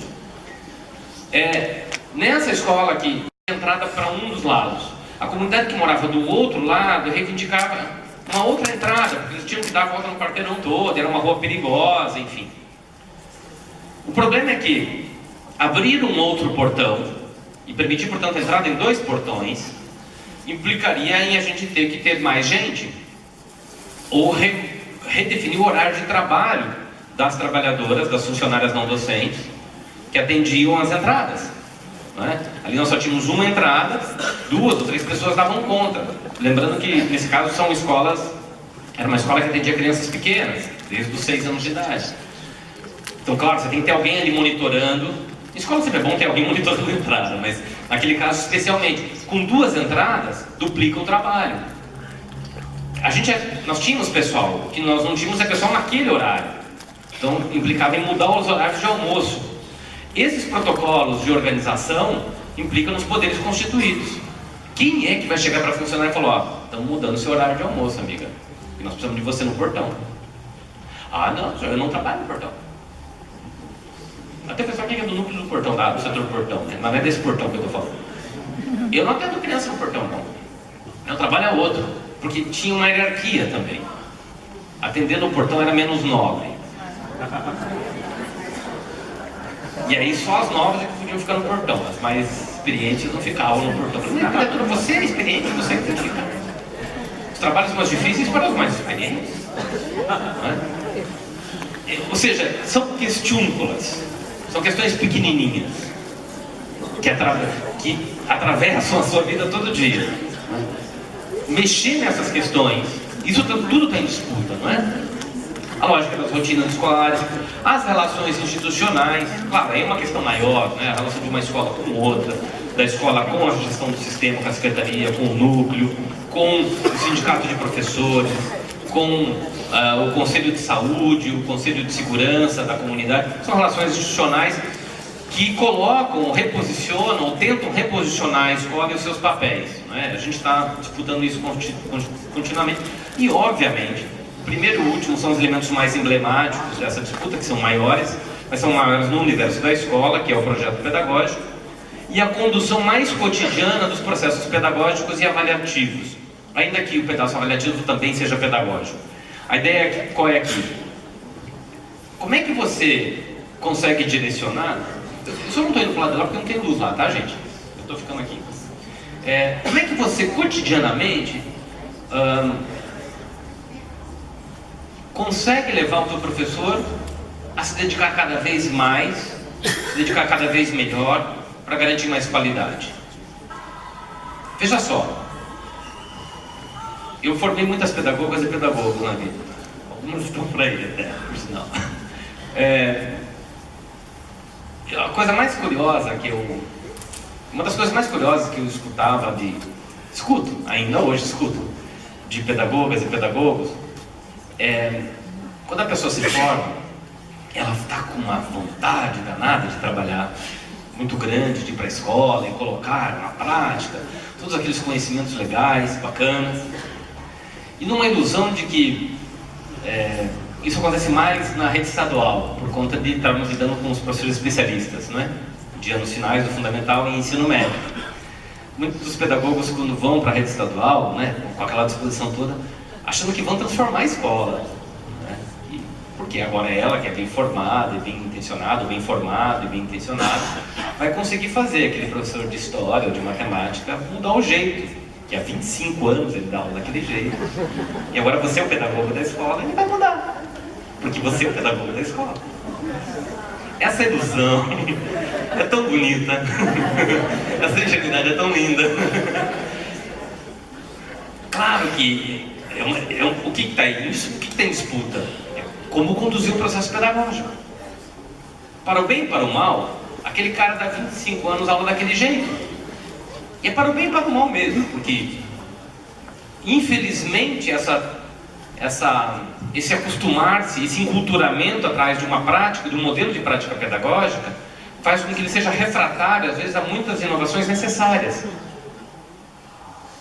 Nessa escola aqui, entrada para um dos lados. A comunidade que morava do outro lado reivindicava uma outra entrada, porque eles tinham que dar a volta no quarteirão todo, era uma rua perigosa, enfim. O problema é que abrir um outro portão e permitir, portanto, a entrada em 2 portões implicaria em a gente ter que ter mais gente ou redefinir o horário de trabalho das trabalhadoras, das funcionárias não docentes que atendiam as entradas. Ali nós só tínhamos uma entrada, 2 ou 3 pessoas davam conta. Lembrando que, nesse caso, são escolas... Era uma escola que atendia crianças pequenas, desde os 6 anos de idade. Então, claro, você tem que ter alguém ali monitorando. Em escola sempre é bom ter alguém monitorando a entrada, mas naquele caso especialmente. Com 2 entradas, duplica o trabalho. Nós tínhamos pessoal, o que nós não tínhamos é pessoal naquele horário. Então, implicava em mudar os horários de almoço. Esses protocolos de organização implicam nos poderes constituídos. Quem é que vai chegar para funcionário e falar, ó, estamos mudando o seu horário de almoço, amiga, e nós precisamos de você no portão. Ah, não, senhor, eu não trabalho no portão. Até o pessoal que é do núcleo do portão, do setor do portão, né? Mas não é desse portão que eu estou falando. Eu não atendo criança no portão, não. Meu trabalho é outro, porque tinha uma hierarquia também. Atender no portão era menos nobre. E aí só as novas é que podiam ficar no portão, as mais experientes não ficavam no portão. Eu falei, você é experiente, você tem que ficar. Os trabalhos mais difíceis para os mais experientes. Ou seja, são questiúnculas, são questões pequenininhas, que atravessam a sua vida todo dia. Mexer nessas questões, isso tudo está em disputa, não é? A lógica das rotinas escolares, as relações institucionais, claro, aí é uma questão maior, né? A relação de uma escola com outra, da escola com a gestão do sistema, com a secretaria, com o núcleo, com o sindicato de professores, com o conselho de saúde, o conselho de segurança da comunidade. São relações institucionais que colocam, reposicionam, ou tentam reposicionar a escola e os seus papéis, né? A gente está disputando isso continuamente e, obviamente, primeiro e último são os elementos mais emblemáticos dessa disputa, que são maiores, mas são maiores no universo da escola, que é o projeto pedagógico, e a condução mais cotidiana dos processos pedagógicos e avaliativos, ainda que o pedaço avaliativo também seja pedagógico. A ideia qual é aqui? Como é que você consegue direcionar? Eu só não estou indo para o lado de lá porque não tem luz lá, tá, gente? Eu estou ficando aqui. Como é que você cotidianamente consegue levar o seu professor a se dedicar cada vez mais, se dedicar cada vez melhor, para garantir mais qualidade? Veja só, eu formei muitas pedagogas e pedagogos na vida. Algumas estão por aí até, por sinal. A coisa mais curiosa uma das coisas mais curiosas que eu escuto, ainda hoje escuto, de pedagogas e pedagogos, quando a pessoa se forma, ela está com uma vontade danada de trabalhar, muito grande, de ir para a escola e colocar na prática todos aqueles conhecimentos legais, bacanas, e numa ilusão de que isso acontece mais na rede estadual, por conta de estarmos lidando com os professores especialistas, né? De anos finais do fundamental e ensino médio. Muitos dos pedagogos, quando vão para a rede estadual, né, com aquela disposição toda, achando que vão transformar a escola, né? Porque agora ela, que é bem formada, bem intencionada, bem formado e bem intencionado, vai conseguir fazer aquele professor de história ou de matemática mudar o jeito, que há 25 anos ele dá aula daquele jeito, e agora você é o pedagogo da escola, ele vai mudar, porque você é o pedagogo da escola. Essa ilusão é tão bonita, essa ingenuidade é tão linda. Claro que o que está aí? O que tem disputa? É como conduzir o processo pedagógico. Para o bem e para o mal, aquele cara dá 25 anos aula daquele jeito. E é para o bem e para o mal mesmo, porque infelizmente esse acostumar-se, esse enculturamento atrás de uma prática, de um modelo de prática pedagógica, faz com que ele seja refratário, às vezes, a muitas inovações necessárias.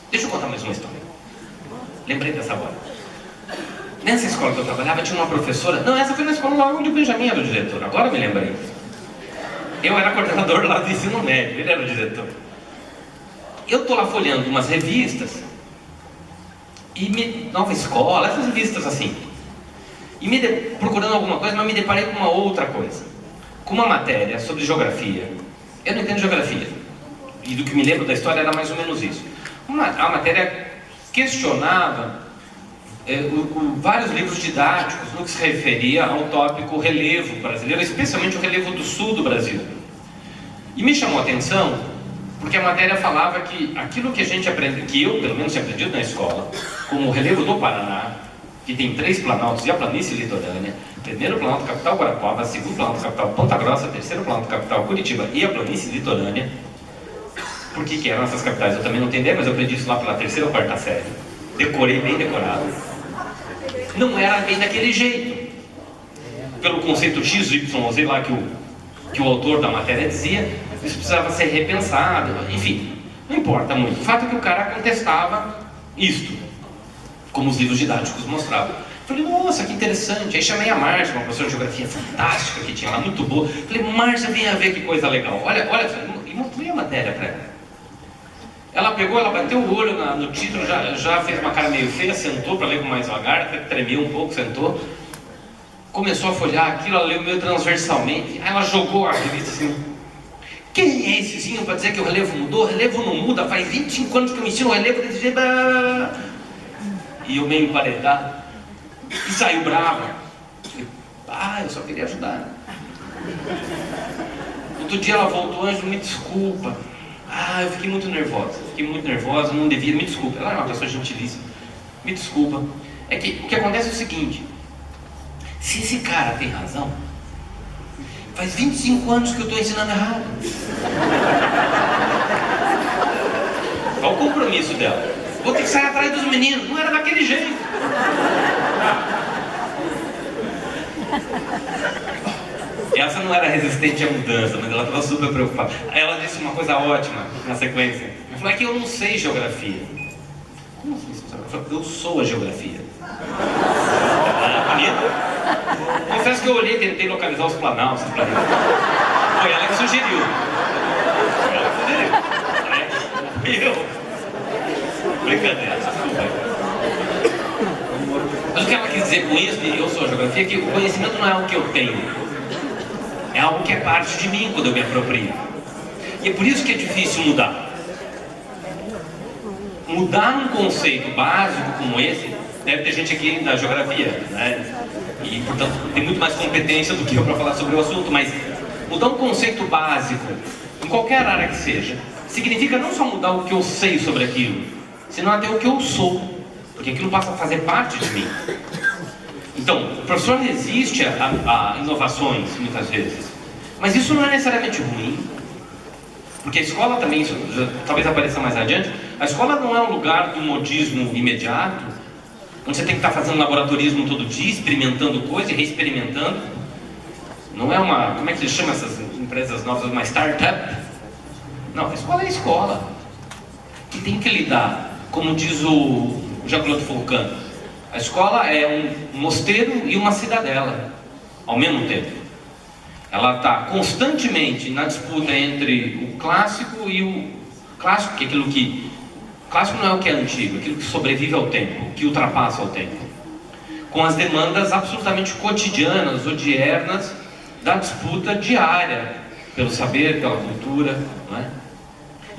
Deixa eu contar mais uma história. Lembrei dessa agora. Nessa escola que eu trabalhava tinha uma professora... Não, essa foi na escola lá onde o Benjamin era o diretor, agora eu me lembrei. Eu era coordenador lá do ensino médio, ele era o diretor. Eu estou lá folheando umas revistas, Nova Escola, essas revistas assim, procurando alguma coisa, mas me deparei com uma outra coisa. Com uma matéria sobre geografia. Eu não entendo geografia, e do que me lembro da história era mais ou menos isso. A matéria questionava vários livros didáticos no que se referia ao tópico relevo brasileiro, especialmente o relevo do sul do Brasil. E me chamou a atenção porque a matéria falava que aquilo que a gente aprende, que eu pelo menos tinha aprendido na escola, como o relevo do Paraná, que tem 3 planaltos e a planície litorânea, primeiro planalto capital Guarapuava, segundo planalto capital Ponta Grossa, terceiro planalto capital Curitiba e a planície litorânea. Por que eram essas capitais? Eu também não entendi, mas eu aprendi isso lá pela 3ª ou 4ª série. Decorei bem decorado. Não era bem daquele jeito. Pelo conceito X, Y, Z lá que o autor da matéria dizia, isso precisava ser repensado, enfim, não importa muito. O fato é que o cara contestava isto, como os livros didáticos mostravam. Falei, nossa, que interessante. Aí chamei a Márcia, uma professora de geografia fantástica que tinha lá, muito boa. Falei, Márcia, vem a ver que coisa legal. Olha, e mostrei a matéria para ela. Ela pegou, ela bateu o olho no título, já fez uma cara meio feia, sentou para ler com mais devagar, tremeu um pouco, sentou. Começou a folhear aquilo, ela leu meio transversalmente. Aí ela jogou a revista assim. Quem é essezinho para dizer que o relevo mudou? O relevo não muda, faz 25 anos que eu ensino o relevo desse jeito. E eu meio emparedado. E saiu brava. Eu só queria ajudar. Outro dia ela voltou, Ângelo, me desculpa. Eu fiquei muito nervosa, não devia, me desculpa. Ela é uma pessoa gentilíssima. Me desculpa. É que o que acontece é o seguinte. Se esse cara tem razão, faz 25 anos que eu estou ensinando errado. Qual o compromisso dela? Vou ter que sair atrás dos meninos. Não era daquele jeito. Essa não era resistente à mudança, mas ela estava super preocupada. Aí ela disse uma coisa ótima na sequência. Ela falou, é que eu não sei geografia. Como assim você sabe? Eu sou a geografia. Bonito? Confesso que eu olhei e tentei localizar os planaltos. Foi ela que sugeriu. Eu. Brincadeira, desculpa. Mas o que ela quis dizer com isso, de eu sou a geografia, é que o conhecimento não é algo que eu tenho. É algo que é parte de mim quando eu me aproprio. E é por isso que é difícil mudar. Mudar um conceito básico como esse, deve ter gente aqui da geografia, né? E portanto tem muito mais competência do que eu para falar sobre o assunto, mas mudar um conceito básico, em qualquer área que seja, significa não só mudar o que eu sei sobre aquilo, senão até o que eu sou, porque aquilo passa a fazer parte de mim. Então, o professor resiste a inovações, muitas vezes. Mas isso não é necessariamente ruim. Porque a escola também, isso talvez apareça mais adiante, a escola não é um lugar do modismo imediato, onde você tem que estar fazendo laboratorismo todo dia, experimentando coisa e reexperimentando. Não é uma, como é que se chama essas empresas novas, uma startup? Não, a escola é a escola. E tem que lidar, como diz o Jean-Claude Foucault, a escola é um mosteiro e uma cidadela, ao mesmo tempo. Ela está constantemente na disputa entre o clássico e o... Clássico, que é aquilo que... Clássico não é o que é antigo, é aquilo que sobrevive ao tempo, que ultrapassa o tempo. Com as demandas absolutamente cotidianas, odiernas, da disputa diária, pelo saber, pela cultura, não é?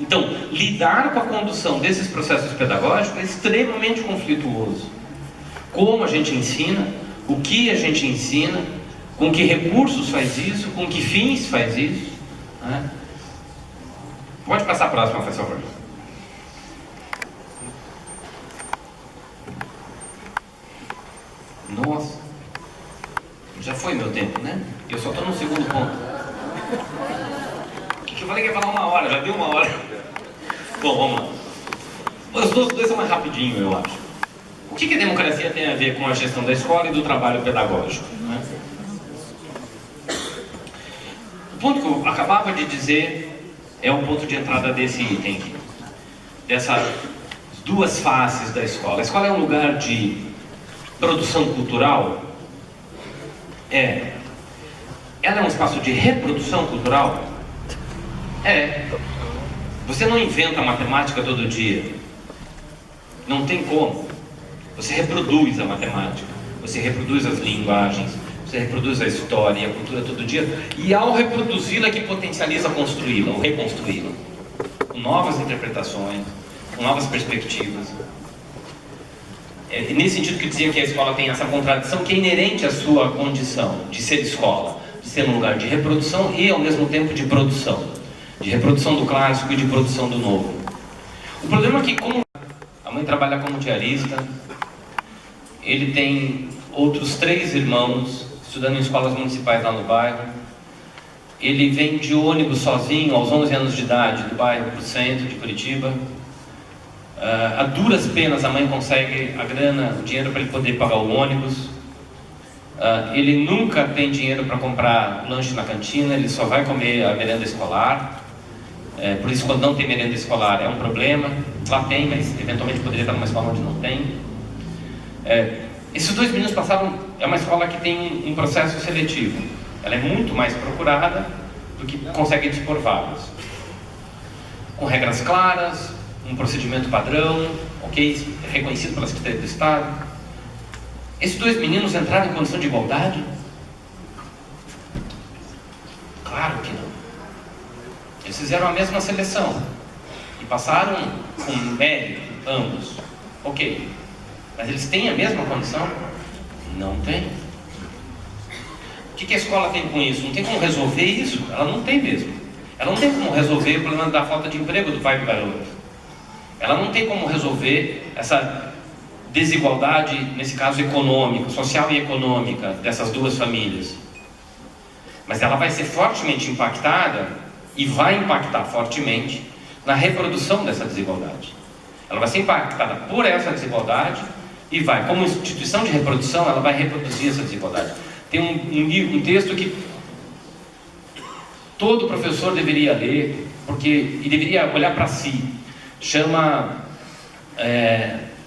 Então, lidar com a condução desses processos pedagógicos é extremamente conflituoso. Como a gente ensina, o que a gente ensina, com que recursos faz isso, com que fins faz isso, né? Pode passar a próxima, por favor. Nossa, já foi meu tempo, né? Eu só estou no segundo ponto. Que eu falei que ia falar 1 hora, já deu 1 hora. Bom, vamos lá. Os dois são mais rapidinho, eu acho. O que a democracia tem a ver com a gestão da escola e do trabalho pedagógico, né? O ponto que eu acabava de dizer é o ponto de entrada desse item aqui. Dessas 2 faces da escola. A escola é um lugar de produção cultural? Ela é um espaço de reprodução cultural? Você não inventa matemática todo dia. Não tem como. Você reproduz a matemática, você reproduz as linguagens, você reproduz a história e a cultura todo dia. E ao reproduzi-la que potencializa construí-la, ou reconstruí-la. Com novas interpretações, com novas perspectivas. É nesse sentido que eu dizia que a escola tem essa contradição que é inerente à sua condição de ser escola, de ser um lugar de reprodução e ao mesmo tempo de produção, de reprodução do clássico e de produção do novo. O problema é que, como a mãe trabalha como diarista, ele tem outros 3 irmãos estudando em escolas municipais lá no bairro. Ele vem de ônibus sozinho aos 11 anos de idade do bairro para o centro de Curitiba. A duras penas a mãe consegue a grana, o dinheiro para ele poder pagar o ônibus. Ele nunca tem dinheiro para comprar lanche na cantina, ele só vai comer a merenda escolar. Por isso, quando não tem merenda escolar é um problema. Lá tem, mas eventualmente poderia estar numa escola onde não tem. Esses 2 meninos passaram... É uma escola que tem um processo seletivo. Ela é muito mais procurada do que consegue dispor vagas. Com regras claras, um procedimento padrão, ok, reconhecido pela Secretaria do Estado. Esses 2 meninos entraram em condição de igualdade? Claro que não. Eles fizeram a mesma seleção e passaram com mérito, ambos. Ok. Mas eles têm a mesma condição? Não tem. O que a escola tem com isso? Não tem como resolver isso? Ela não tem mesmo. Ela não tem como resolver o problema da falta de emprego do pai do garoto. Ela não tem como resolver essa desigualdade, nesse caso econômica, social e econômica, dessas 2 famílias. Mas ela vai ser fortemente impactada, e vai impactar fortemente, na reprodução dessa desigualdade. Ela vai ser impactada por essa desigualdade, e vai, como instituição de reprodução, ela vai reproduzir essa desigualdade. Tem um texto que todo professor deveria ler, e deveria olhar para si. Chama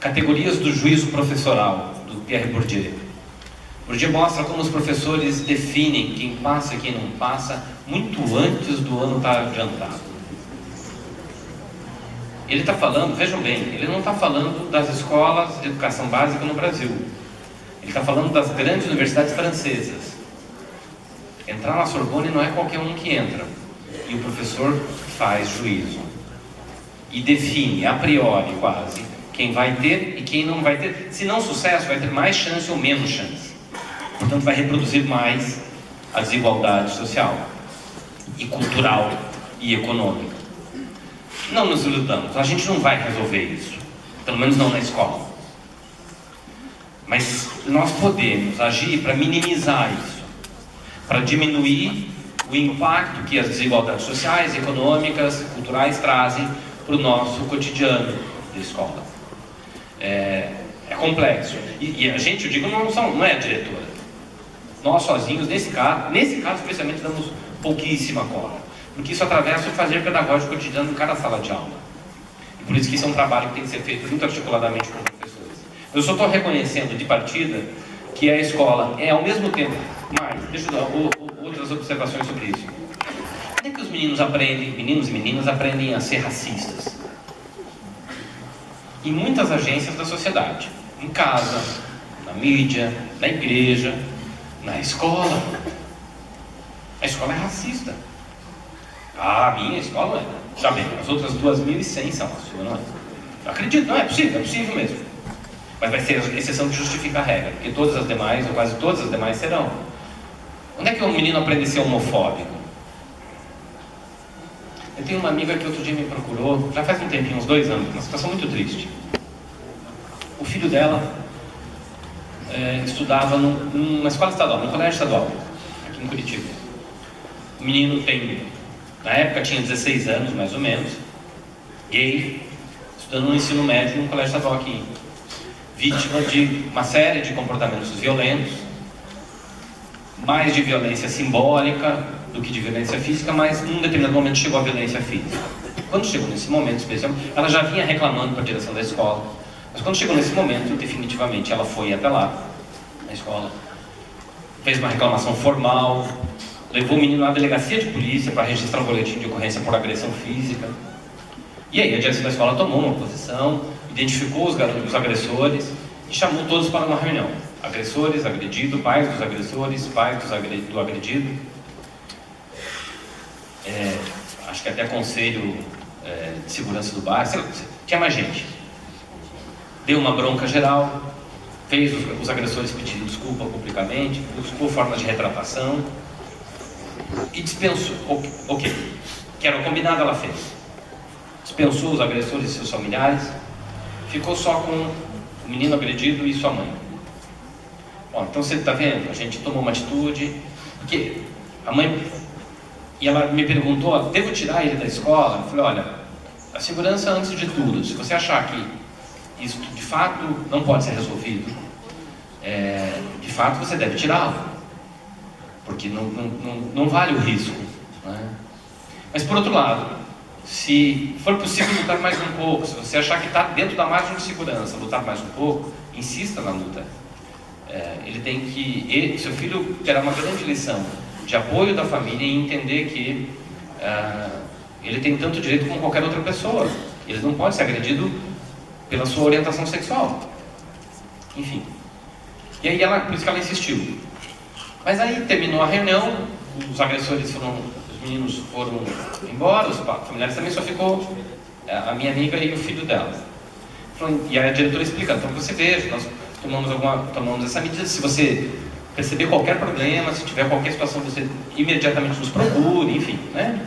Categorias do Juízo Professoral, do Pierre Bourdieu. Bourdieu mostra como os professores definem quem passa e quem não passa muito antes do ano estar adiantado. Ele está falando, vejam bem, ele não está falando das escolas de educação básica no Brasil. Ele está falando das grandes universidades francesas. Entrar na Sorbonne não é qualquer um que entra. E o professor faz juízo. E define, a priori quase, quem vai ter e quem não vai ter. Se não sucesso, vai ter mais chance ou menos chance. Portanto, vai reproduzir mais a desigualdade social, e cultural, e econômica. Não nos iludamos, a gente não vai resolver isso. Pelo menos não na escola. Mas nós podemos agir para minimizar isso, para diminuir o impacto que as desigualdades sociais, econômicas, culturais trazem para o nosso cotidiano de escola. É complexo. E a gente, eu digo, não é a diretora. Nós sozinhos, nesse caso especialmente, damos pouquíssima cola. Porque isso atravessa o fazer pedagógico cotidiano em cada sala de aula. E por isso que isso é um trabalho que tem que ser feito muito articuladamente com professores. Eu só estou reconhecendo de partida que a escola é ao mesmo tempo... deixa eu dar outras observações sobre isso. Onde é que os meninos e meninas aprendem a ser racistas? Em muitas agências da sociedade. Em casa, na mídia, na igreja, na escola. A escola é racista. A minha escola não é. Já bem, as outras 2.100 são a sua, não é? Eu acredito, não é possível mesmo. Mas vai ser a exceção que justifica a regra, porque todas as demais, ou quase todas as demais, serão. Onde é que um menino aprende a ser homofóbico? Eu tenho uma amiga que outro dia me procurou, já faz um tempinho, uns 2 anos, uma situação muito triste. O filho dela estudava numa escola estadual, num colégio estadual, aqui em Curitiba. O menino na época tinha 16 anos, mais ou menos, gay, estudando no ensino médio num colégio estadual aqui. Vítima de uma série de comportamentos violentos, mais de violência simbólica do que de violência física, mas num determinado momento chegou a violência física. Quando chegou nesse momento especial, ela já vinha reclamando para a direção da escola. A Mas quando chegou nesse momento, definitivamente ela foi até lá, na escola, fez uma reclamação formal, levou o menino à delegacia de polícia para registrar um boletim de ocorrência por agressão física. E aí a direção da escola tomou uma posição, identificou os agressores e chamou todos para uma reunião. Agressores, agredido, pais dos agressores, pais do agredido. Acho que até conselho de segurança do bar, tinha mais gente. Deu uma bronca geral, fez os agressores pedirem desculpa publicamente, buscou formas de retratação e dispensou o que era o combinado, ela fez. Dispensou os agressores e seus familiares, ficou só com o menino agredido e sua mãe. Bom, então você está vendo, a gente tomou uma atitude, porque a mãe, e ela me perguntou, devo tirar ele da escola? Eu falei, olha, a segurança antes de tudo, se você achar que isso de fato não pode ser resolvido, de fato você deve tirá-lo, porque não vale o risco, né? Mas por outro lado, se for possível lutar mais um pouco, se você achar que está dentro da margem de segurança, lutar mais um pouco, insista na luta. Ele tem que, seu filho terá uma grande lição de apoio da família e entender que ele tem tanto direito como qualquer outra pessoa. Ele não pode ser agredido pela sua orientação sexual. Enfim. E aí por isso que ela insistiu. Mas aí terminou a reunião, os agressores os meninos foram embora, os familiares também, só ficou a minha amiga e o filho dela. E aí a diretora explicando, então você veja, nós tomamos essa medida, se você perceber qualquer problema, se tiver qualquer situação, você imediatamente nos procure, enfim, né?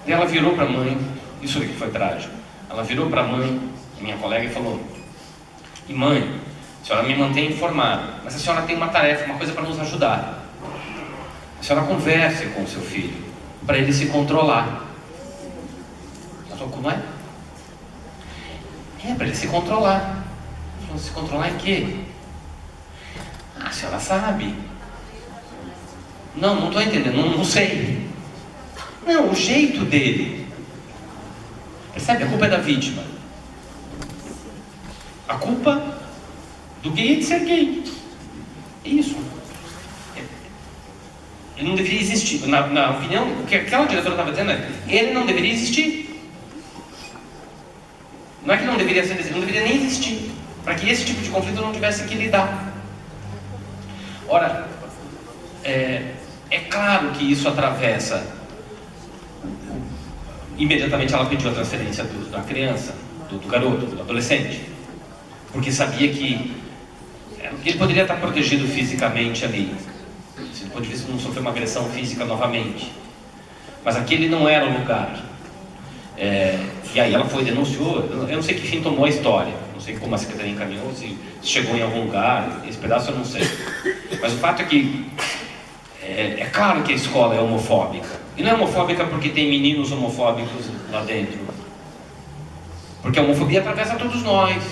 E ela virou para a mãe, isso aqui foi trágico, ela virou para a mãe, minha colega, e falou, e mãe, a senhora me mantém informada, mas a senhora tem uma tarefa, uma coisa para nos ajudar. A senhora converse com o seu filho, para ele se controlar. Ela falou, como é? Para ele se controlar. Se controlar em quê? A senhora sabe. Não estou entendendo, não sei. Não, o jeito dele. Percebe? A culpa é da vítima. A culpa do gay é de ser gay. É isso. Ele não deveria existir. Na opinião, o que aquela diretora estava dizendo ele não deveria existir. Não é que não deveria ser, ele não deveria nem existir, para que esse tipo de conflito não tivesse que lidar. Ora, é claro que isso atravessa. Imediatamente ela pediu a transferência da criança, do garoto, do adolescente, porque sabia que ele poderia estar protegido fisicamente ali. Do ponto de vista de não sofrer uma agressão física novamente, mas aquele não era o lugar. E aí ela foi, denunciou, eu não sei que fim tomou a história, não sei como a secretaria encaminhou, se chegou em algum lugar, esse pedaço eu não sei, mas o fato é que é claro que a escola é homofóbica, e não é homofóbica porque tem meninos homofóbicos lá dentro, porque a homofobia atravessa todos nós.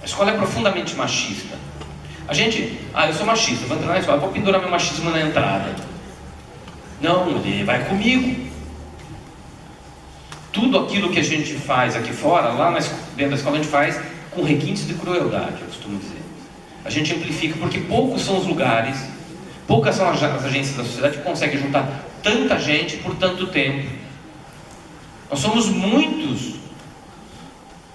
A escola é profundamente machista. A gente, eu sou machista, vou entrar na escola, vou pendurar meu machismo na entrada. Não, ele vai comigo. Tudo aquilo que a gente faz aqui fora, lá dentro da escola, a gente faz com requintes de crueldade, eu costumo dizer. A gente amplifica porque poucos são os lugares, poucas são as agências da sociedade que conseguem juntar tanta gente por tanto tempo. Nós somos muitos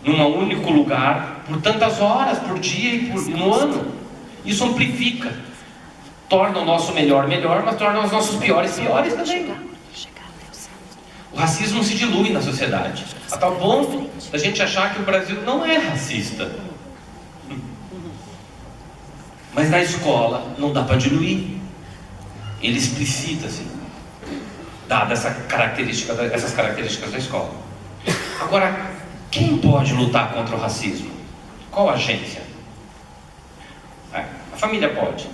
num único lugar por tantas horas por dia e no ano. Isso amplifica, torna o nosso melhor, mas torna os nossos piores também. O racismo se dilui na sociedade, a tal ponto da gente achar que o Brasil não é racista. Mas na escola não dá para diluir. Ele explicita-se, dadas essas características da escola. Agora, quem pode lutar contra o racismo? Qual agência? A família pode,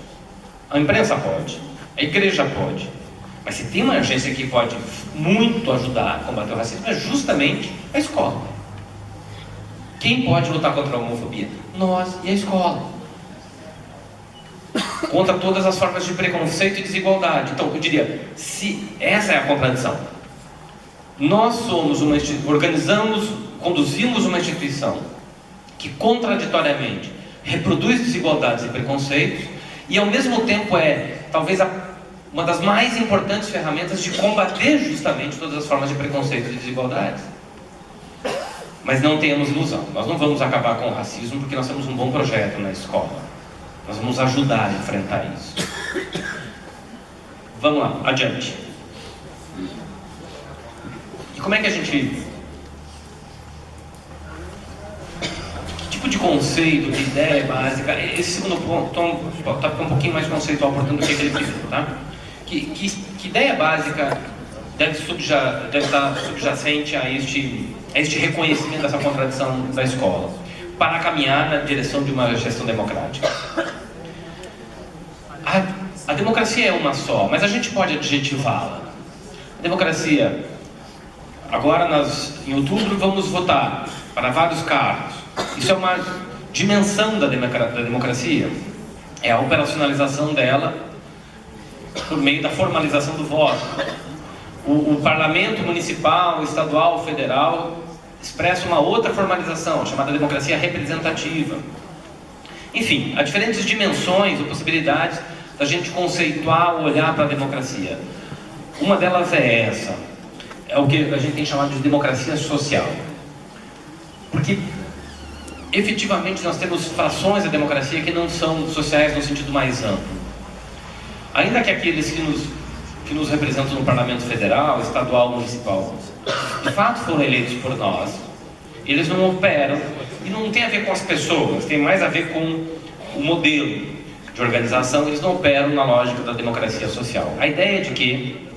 a imprensa pode, a igreja pode, mas se tem uma agência que pode muito ajudar a combater o racismo é justamente a escola. Quem pode lutar contra a homofobia? Nós e a escola. Contra todas as formas de preconceito e desigualdade. Então, eu diria, se essa é a contradição, nós somos organizamos conduzimos uma instituição que contraditoriamente reproduz desigualdades e preconceitos e ao mesmo tempo é talvez uma das mais importantes ferramentas de combater justamente todas as formas de preconceito e desigualdades. Mas não tenhamos ilusão, nós não vamos acabar com o racismo porque nós temos um bom projeto na escola. Nós vamos ajudar a enfrentar isso. Vamos lá, adiante. E como é que a gente... Que tipo de conceito, de ideia básica... Esse segundo ponto está um pouquinho mais conceitual, portanto, do que ele pediu, tá? Que ideia básica deve estar subjacente a este reconhecimento dessa contradição da escola, para caminhar na direção de uma gestão democrática? A democracia é uma só, mas a gente pode adjetivá-la. A democracia, agora em outubro vamos votar para vários cargos. Isso é uma dimensão da democracia. É a operacionalização dela por meio da formalização do voto. O parlamento municipal, estadual, federal expressa uma outra formalização, chamada democracia representativa. Enfim, há diferentes dimensões ou possibilidades da gente conceituar ou olhar para a democracia. Uma delas é essa, é o que a gente tem chamado de democracia social. Porque, efetivamente, nós temos frações da democracia que não são sociais no sentido mais amplo. Ainda que aqueles que nos representam no Parlamento Federal, Estadual, Municipal, de fato foram eleitos por nós, eles não operam, e não tem a ver com as pessoas, tem mais a ver com o modelo de organização, eles não operam na lógica da democracia social. A ideia de que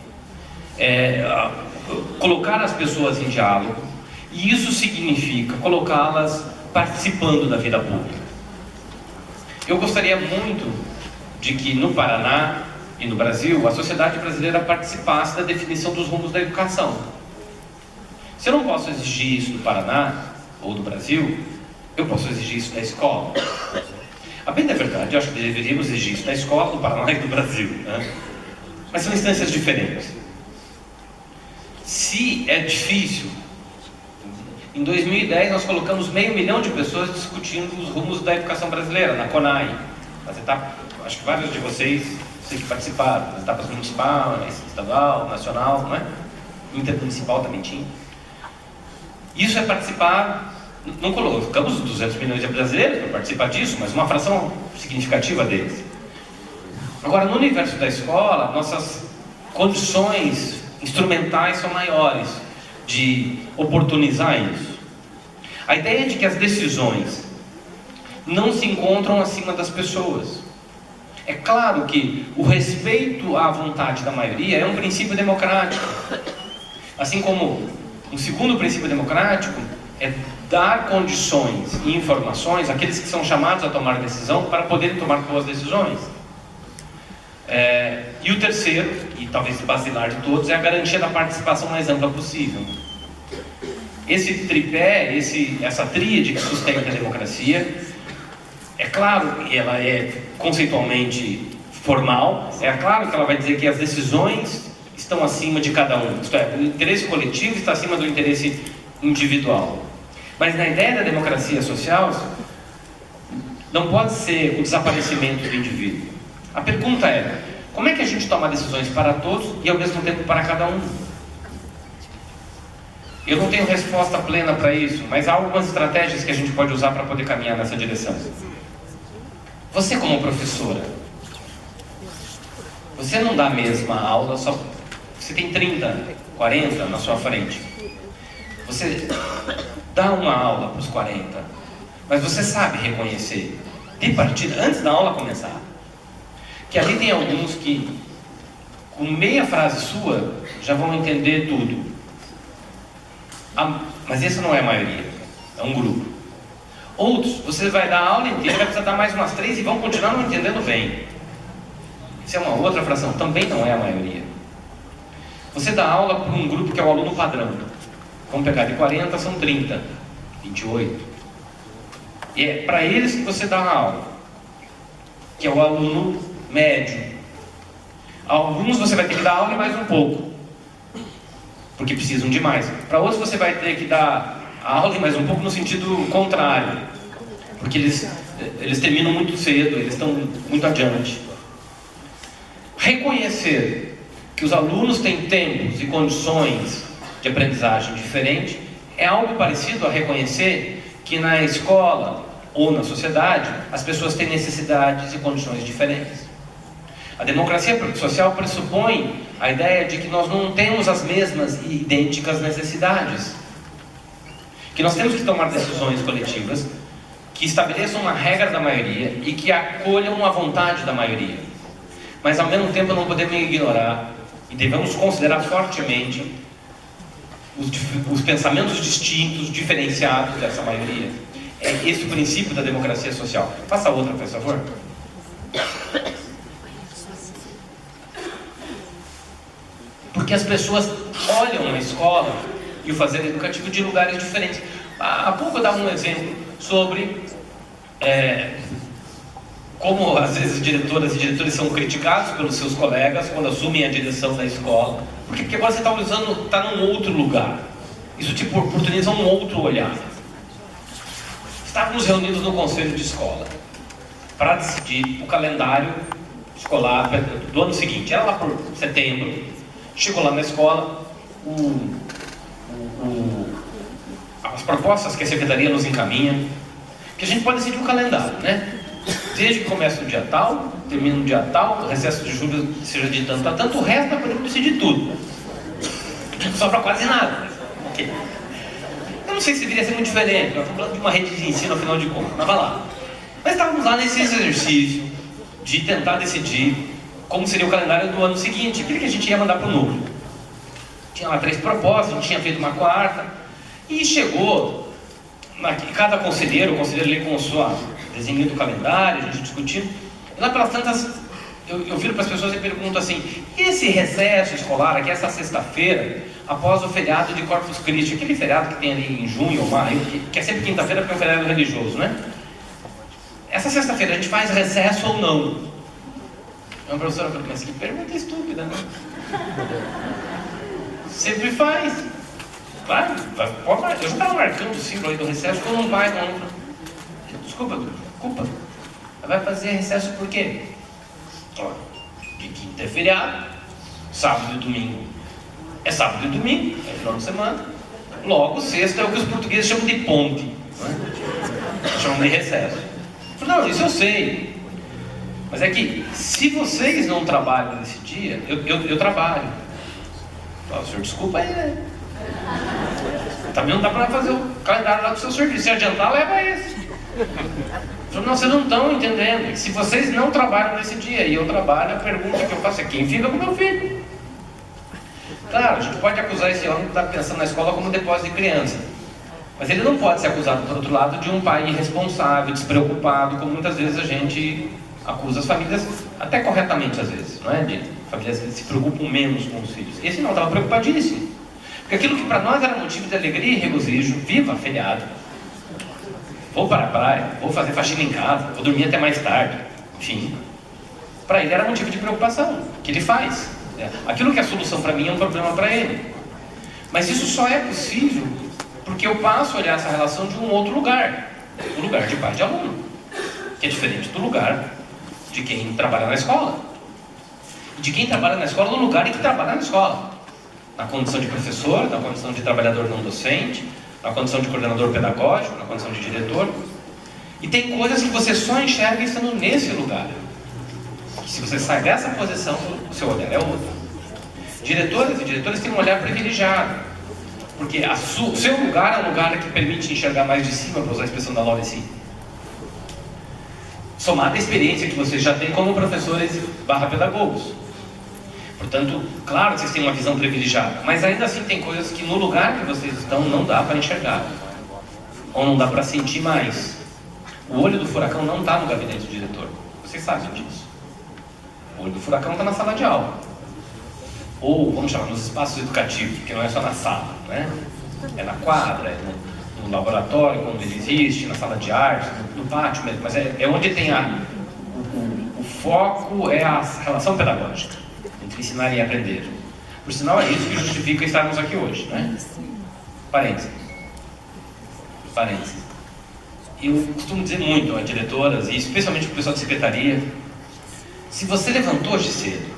colocar as pessoas em diálogo, e isso significa colocá-las participando da vida pública. Eu gostaria muito de que no Paraná e no Brasil, a sociedade brasileira participasse da definição dos rumos da educação. Se eu não posso exigir isso do Paraná ou do Brasil, eu posso exigir isso da escola. A bem da verdade, eu acho que deveríamos exigir isso da escola, do Paraná e do Brasil, né? Mas são instâncias diferentes. Se é difícil, em 2010 nós colocamos 500 mil de pessoas discutindo os rumos da educação brasileira, na CONAI. Acho que vários de vocês sei que participaram das etapas municipal, estadual, nacional, não é? Intermunicipal também tinha. Isso é participar, não colocamos 200 milhões de brasileiros para participar disso, mas uma fração significativa deles. Agora, no universo da escola, nossas condições instrumentais são maiores de oportunizar isso. A ideia de que as decisões não se encontram acima das pessoas. É claro que o respeito à vontade da maioria é um princípio democrático. Assim como um segundo princípio democrático é dar condições e informações àqueles que são chamados a tomar decisão para poderem tomar boas decisões. E o terceiro, e talvez o basilar de todos, é a garantia da participação mais ampla possível. Esse tripé, essa tríade que sustenta a democracia, é claro que ela é conceitualmente formal, é claro que ela vai dizer que as decisões estão acima de cada um, isto é, o interesse coletivo está acima do interesse individual. Mas na ideia da democracia social, não pode ser o desaparecimento do indivíduo. A pergunta é, como é que a gente toma decisões para todos e ao mesmo tempo para cada um? Eu não tenho resposta plena para isso, mas há algumas estratégias que a gente pode usar para poder caminhar nessa direção. Você como professora, você não dá a mesma aula, você tem 30, 40 na sua frente. Você dá uma aula para os 40, mas você sabe reconhecer, de partida, antes da aula começar, que ali tem alguns que, com meia frase sua, já vão entender tudo. Mas essa não é a maioria, é um grupo. Outros, você vai dar a aula inteira, vai precisar dar mais umas 3 e vão continuar não entendendo bem. Isso é uma outra fração, também não é a maioria. Você dá aula para um grupo que é o aluno padrão. Vamos pegar de 40, são 30, 28. E é para eles que você dá a aula, que é o aluno médio. A alguns você vai ter que dar aula mais um pouco, porque precisam de mais. Para outros você vai ter que dar a aula, mas um pouco no sentido contrário, porque eles terminam muito cedo, eles estão muito adiante. Reconhecer que os alunos têm tempos e condições de aprendizagem diferentes é algo parecido a reconhecer que na escola ou na sociedade as pessoas têm necessidades e condições diferentes. A democracia social pressupõe a ideia de que nós não temos as mesmas e idênticas necessidades, que nós temos que tomar decisões coletivas que estabeleçam uma regra da maioria e que acolham a vontade da maioria, mas ao mesmo tempo não podemos ignorar e devemos considerar fortemente os pensamentos distintos, diferenciados dessa maioria. É esse o princípio da democracia social. Faça outra, por favor. Porque as pessoas olham a escola e o fazer educativo de lugares diferentes. Há pouco eu dava um exemplo sobre como às vezes diretoras e diretores são criticados pelos seus colegas quando assumem a direção da escola. Porque agora você está num outro lugar. Isso te oportuniza um outro olhar. Estávamos reunidos no conselho de escola para decidir o calendário escolar do ano seguinte. Era lá por setembro. Chegou lá na escola, as propostas que a secretaria nos encaminha, que a gente pode decidir o calendário, né? Desde que começa no dia tal, termina no dia tal, o recesso de julho seja de tanto a tanto, o resto nós podemos decidir tudo. Não sobra quase nada. Eu não sei se deveria ser muito diferente, nós estamos falando de uma rede de ensino, afinal de contas, mas vai lá. Mas estávamos lá nesse exercício de tentar decidir como seria o calendário do ano seguinte, aquele que a gente ia mandar para o núcleo. Tinha lá 3 propostas, a gente tinha feito uma quarta, e chegou, cada conselheiro, o conselheiro ali com o seu desenho do calendário, a gente discutindo, e lá pelas tantas, eu viro para as pessoas e pergunto assim, e esse recesso escolar aqui, essa sexta-feira, após o feriado de Corpus Christi, aquele feriado que tem ali em junho ou maio, que é sempre quinta-feira porque é um feriado religioso, né? Essa sexta-feira a gente faz recesso ou não? A professora falou, mas que pergunta estúpida, né? Sempre faz. Vai, pode. Eu já estava marcando o símbolo aí do recesso, ou não vai, não. Desculpa. Vai fazer recesso por quê? Olha, de quinta é feriado, sábado e domingo é sábado e domingo, é final de semana. Logo, sexta é o que os portugueses chamam de ponte, né? Chamam de recesso. Eu falei, não, isso eu sei. Mas é que, se vocês não trabalham nesse dia, eu trabalho. O senhor, desculpa aí, né? Também não dá para fazer o calendário lá do seu serviço. Se adiantar, leva esse. Eu falei, não, vocês não estão entendendo. Se vocês não trabalham nesse dia e eu trabalho, a pergunta que eu faço é quem fica com meu filho? Claro, a gente pode acusar esse homem que está pensando na escola como depósito de criança. Mas ele não pode ser acusado, por outro lado, de um pai irresponsável, despreocupado, como muitas vezes a gente acusa as famílias, até corretamente às vezes, não é? De famílias que se preocupam menos com os filhos. Esse não, estava preocupadíssimo. Porque aquilo que para nós era motivo de alegria e regozijo, viva feriado, vou para a praia, vou fazer faxina em casa, vou dormir até mais tarde, enfim. Para ele era motivo de preocupação, que ele faz. Aquilo que é a solução para mim é um problema para ele. Mas isso só é possível porque eu passo a olhar essa relação de um outro lugar, o lugar de pai de aluno, que é diferente do lugar de quem trabalha na escola. E de quem trabalha na escola no lugar em que trabalha na escola. Na condição de professor, na condição de trabalhador não docente, na condição de coordenador pedagógico, na condição de diretor. E tem coisas que você só enxerga estando nesse lugar. E se você sai dessa posição, o seu olhar é outro. Diretores e diretores têm um olhar privilegiado. Porque o seu lugar é um lugar que permite enxergar mais de cima, para usar a expressão da Lauricy. Somada a experiência que vocês já têm como professores /pedagogos. Portanto, claro que vocês têm uma visão privilegiada, mas ainda assim tem coisas que no lugar que vocês estão não dá para enxergar. Ou não dá para sentir mais. O olho do furacão não está no gabinete do diretor. Vocês sabem disso. O olho do furacão está na sala de aula. Ou, vamos chamar, nos espaços educativos, porque não é só na sala, né? É na quadra, é no laboratório, quando ele existe, na sala de arte, no pátio mesmo. Mas é onde tem o foco, é a relação pedagógica entre ensinar e aprender. Por sinal, é isso que justifica estarmos aqui hoje, né? Parênteses. parênteses. Eu costumo dizer muito a diretoras, e especialmente para o pessoal de secretaria, se você levantou hoje cedo,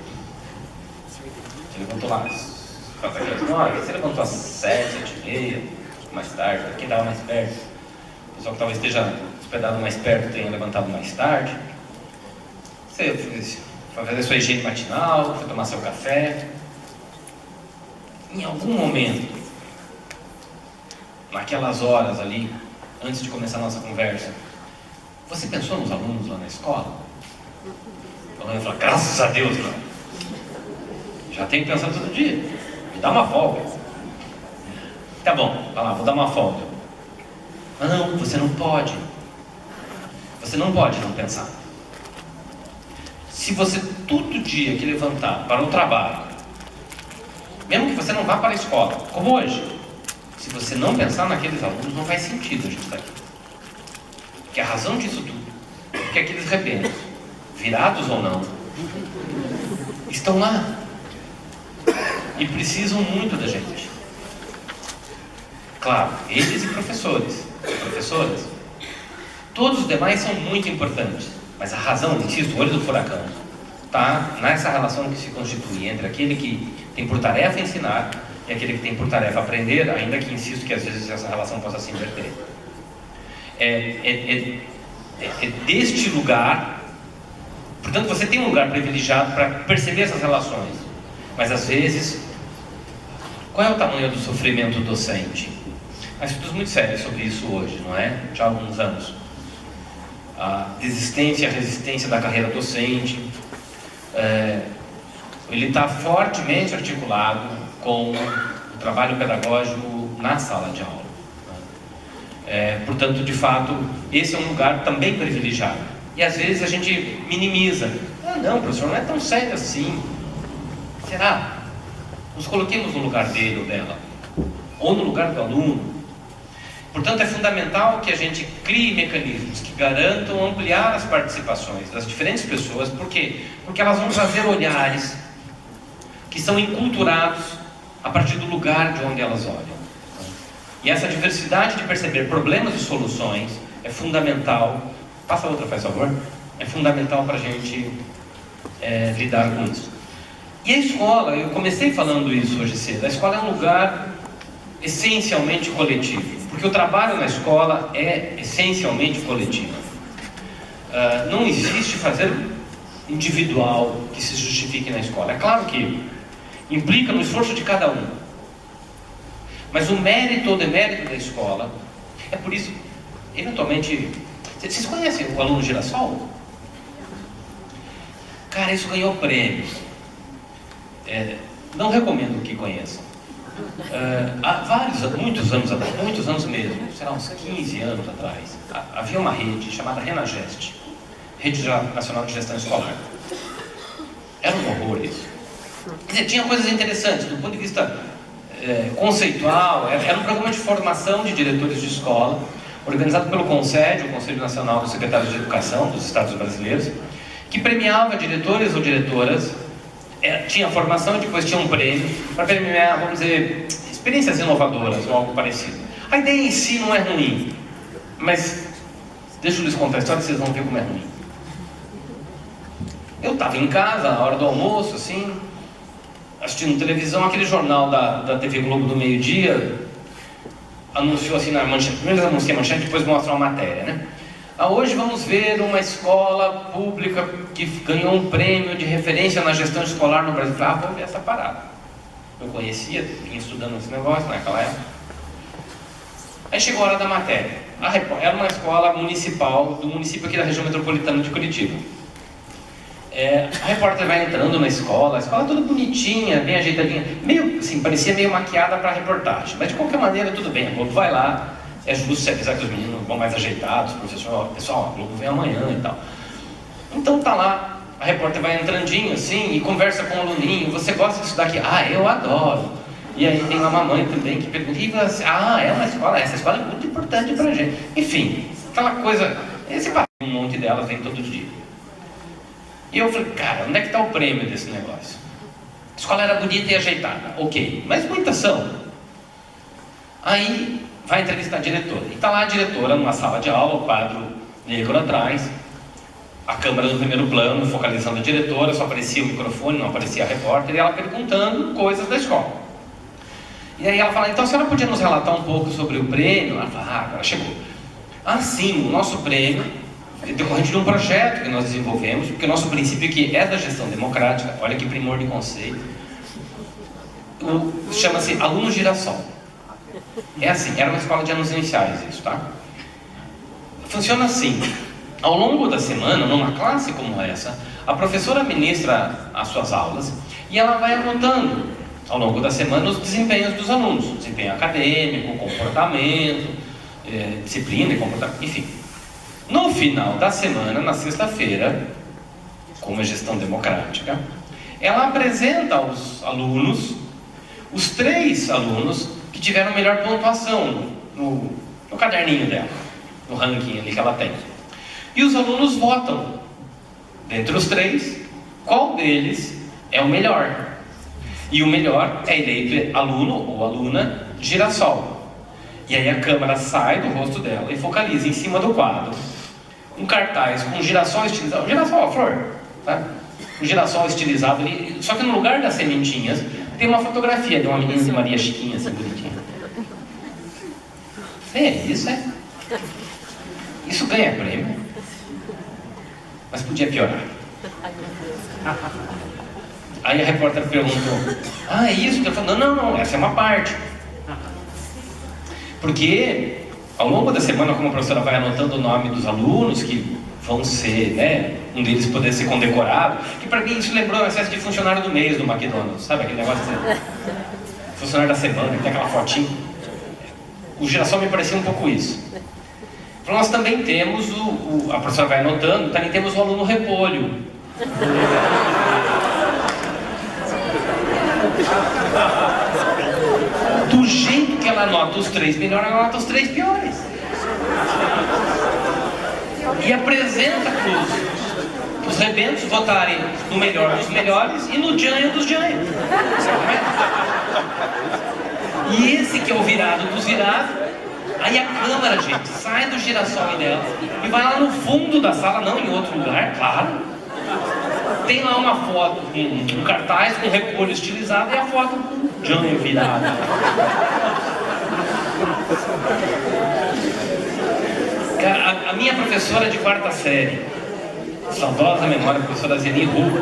você levantou lá você levantou às 7, 7h30, mais tarde, quem estava mais perto, o pessoal que talvez esteja hospedado mais perto tenha levantado mais tarde, você foi fazer sua higiene matinal, foi tomar seu café. Em algum momento, naquelas horas ali, antes de começar a nossa conversa, você pensou nos alunos lá na escola? O aluno fala, graças a Deus, não. Já tenho que pensar todo dia. Me dá uma folga. Tá bom, vai lá, vou dar uma folga. Mas não, você não pode. Você não pode não pensar. Se você todo dia que levantar para o trabalho, mesmo que você não vá para a escola, como hoje, se você não pensar naqueles alunos, não faz sentido a gente estar aqui. Porque a razão disso tudo é que aqueles rebentos, virados ou não, estão lá e precisam muito da gente. Claro, eles e professores, professoras, todos os demais são muito importantes, mas a razão, insisto, o olho do furacão, está nessa relação que se constitui entre aquele que tem por tarefa ensinar e aquele que tem por tarefa aprender, ainda que insisto que às vezes essa relação possa se inverter. É deste lugar, portanto você tem um lugar privilegiado para perceber essas relações, mas às vezes, qual é o tamanho do sofrimento docente? Há estudos muito sérios sobre isso hoje, não é? Já há alguns anos. A desistência e a resistência da carreira docente, ele está fortemente articulado com o trabalho pedagógico na sala de aula. Portanto, de fato, esse é um lugar também privilegiado. E às vezes a gente minimiza. Ah, não, professor, não é tão sério assim. Será? Nos coloquemos no lugar dele ou dela, ou no lugar do aluno. Portanto, é fundamental que a gente crie mecanismos que garantam ampliar as participações das diferentes pessoas. Por quê? Porque elas vão trazer olhares que são enculturados a partir do lugar de onde elas olham. E essa diversidade de perceber problemas e soluções é fundamental. Passa outra, faz favor. É fundamental para a gente lidar com isso. E a escola, eu comecei falando isso hoje cedo, a escola é um lugar essencialmente coletivo, porque o trabalho na escola é essencialmente coletivo. Não existe fazer individual que se justifique na escola. É claro que implica no esforço de cada um, mas o mérito ou demérito da escola, é por isso, eventualmente, vocês conhecem o aluno Girassol? Cara, isso ganhou prêmio. Não recomendo que conheçam. Há muitos anos mesmo, será uns 15 anos atrás, havia uma rede chamada Renagest, Rede Nacional de Gestão Escolar. Era um horror isso. Quer dizer, tinha coisas interessantes do ponto de vista conceitual. Era um programa de formação de diretores de escola, organizado pelo CONSED, o Conselho Nacional dos Secretários de Educação dos Estados Brasileiros, que premiava diretores ou diretoras. Tinha formação e depois tinha um prêmio para premiar, vamos dizer, experiências inovadoras ou algo parecido. A ideia em si não é ruim, mas deixa eu lhes contar a história, vocês vão ver como é ruim. Eu estava em casa, na hora do almoço, assim, assistindo televisão, aquele jornal da TV Globo do meio-dia anunciou assim na manchete, primeiro anuncia a manchete, depois mostra uma matéria, né? Hoje vamos ver uma escola pública que ganhou um prêmio de referência na gestão escolar no Brasil. Vou ver essa parada. Eu conhecia, vinha estudando esse negócio naquela época. Aí chegou a hora da matéria. Era uma escola municipal, do município aqui da região metropolitana de Curitiba. A repórter vai entrando na escola, a escola toda bonitinha, bem ajeitadinha, meio assim, parecia meio maquiada para a reportagem, mas de qualquer maneira tudo bem, a Globo vai lá. É justo se avisar que os meninos vão mais ajeitados, pessoal, a Globo vem amanhã e tal. Então tá lá, a repórter vai entrandinho assim e conversa com o aluninho. Você gosta disso daqui? Eu adoro. E aí tem uma mamãe também que pergunta, é uma escola, essa escola é muito importante pra gente. Enfim, aquela coisa, esse papel, um monte delas vem todo dia. E eu falei, cara, onde é que tá o prêmio desse negócio? A escola era bonita e ajeitada, ok, mas muitas são. Aí vai entrevistar a diretora. E está lá a diretora numa sala de aula, o quadro negro atrás, a câmera no primeiro plano, focalizando a diretora, só aparecia o microfone, não aparecia a repórter, e ela perguntando coisas da escola. E aí ela fala, então a senhora podia nos relatar um pouco sobre o prêmio? Ela fala, agora chegou. Sim, o nosso prêmio é decorrente de um projeto que nós desenvolvemos, porque o nosso princípio aqui é da gestão democrática, olha que primor de conceito. Chama-se Aluno Girassol. É assim, era uma escola de anos iniciais isso, tá? Funciona assim, ao longo da semana, numa classe como essa, a professora ministra as suas aulas e ela vai anotando, ao longo da semana, os desempenhos dos alunos, desempenho acadêmico, comportamento, disciplina e comportamento, enfim. No final da semana, na sexta-feira, como é gestão democrática, ela apresenta aos alunos, os 3 alunos que tiveram melhor pontuação no caderninho dela, no ranking ali que ela tem. E os alunos votam, dentre os 3, qual deles é o melhor. E o melhor é eleito aluno ou aluna Girassol. E aí a câmera sai do rosto dela e focaliza em cima do quadro um cartaz com um girassol estilizado, um girassol, a flor, tá? Um girassol estilizado ali, só que no lugar das sementinhas tem uma fotografia de uma menina de Maria Chiquinha, assim, bonitinha. Isso ganha prêmio, mas podia piorar. Aí a repórter perguntou, é isso? Eu falei, não, essa é uma parte. Porque ao longo da semana, como a professora vai anotando o nome dos alunos que vão ser, um deles poder ser condecorado, que para mim isso lembrou uma espécie de funcionário do mês do McDonald's, sabe aquele negócio de funcionário da semana, que tem aquela fotinha. O Girassol me parecia um pouco isso. Então nós também temos, a professora vai anotando, também temos o aluno repolho. Do jeito que ela anota os 3 melhores, ela anota os 3 piores. E apresenta para os rebentos votarem no melhor dos melhores e no janho dos janhos. E esse que é o virado dos virados, aí a câmera, gente, sai do girassol dela e vai lá no fundo da sala, não em outro lugar, claro. Tem lá uma foto, um cartaz com repolho estilizado e a foto com janho virado. A minha professora de 4ª série, saudosa memória, a professora Zeni Ruba,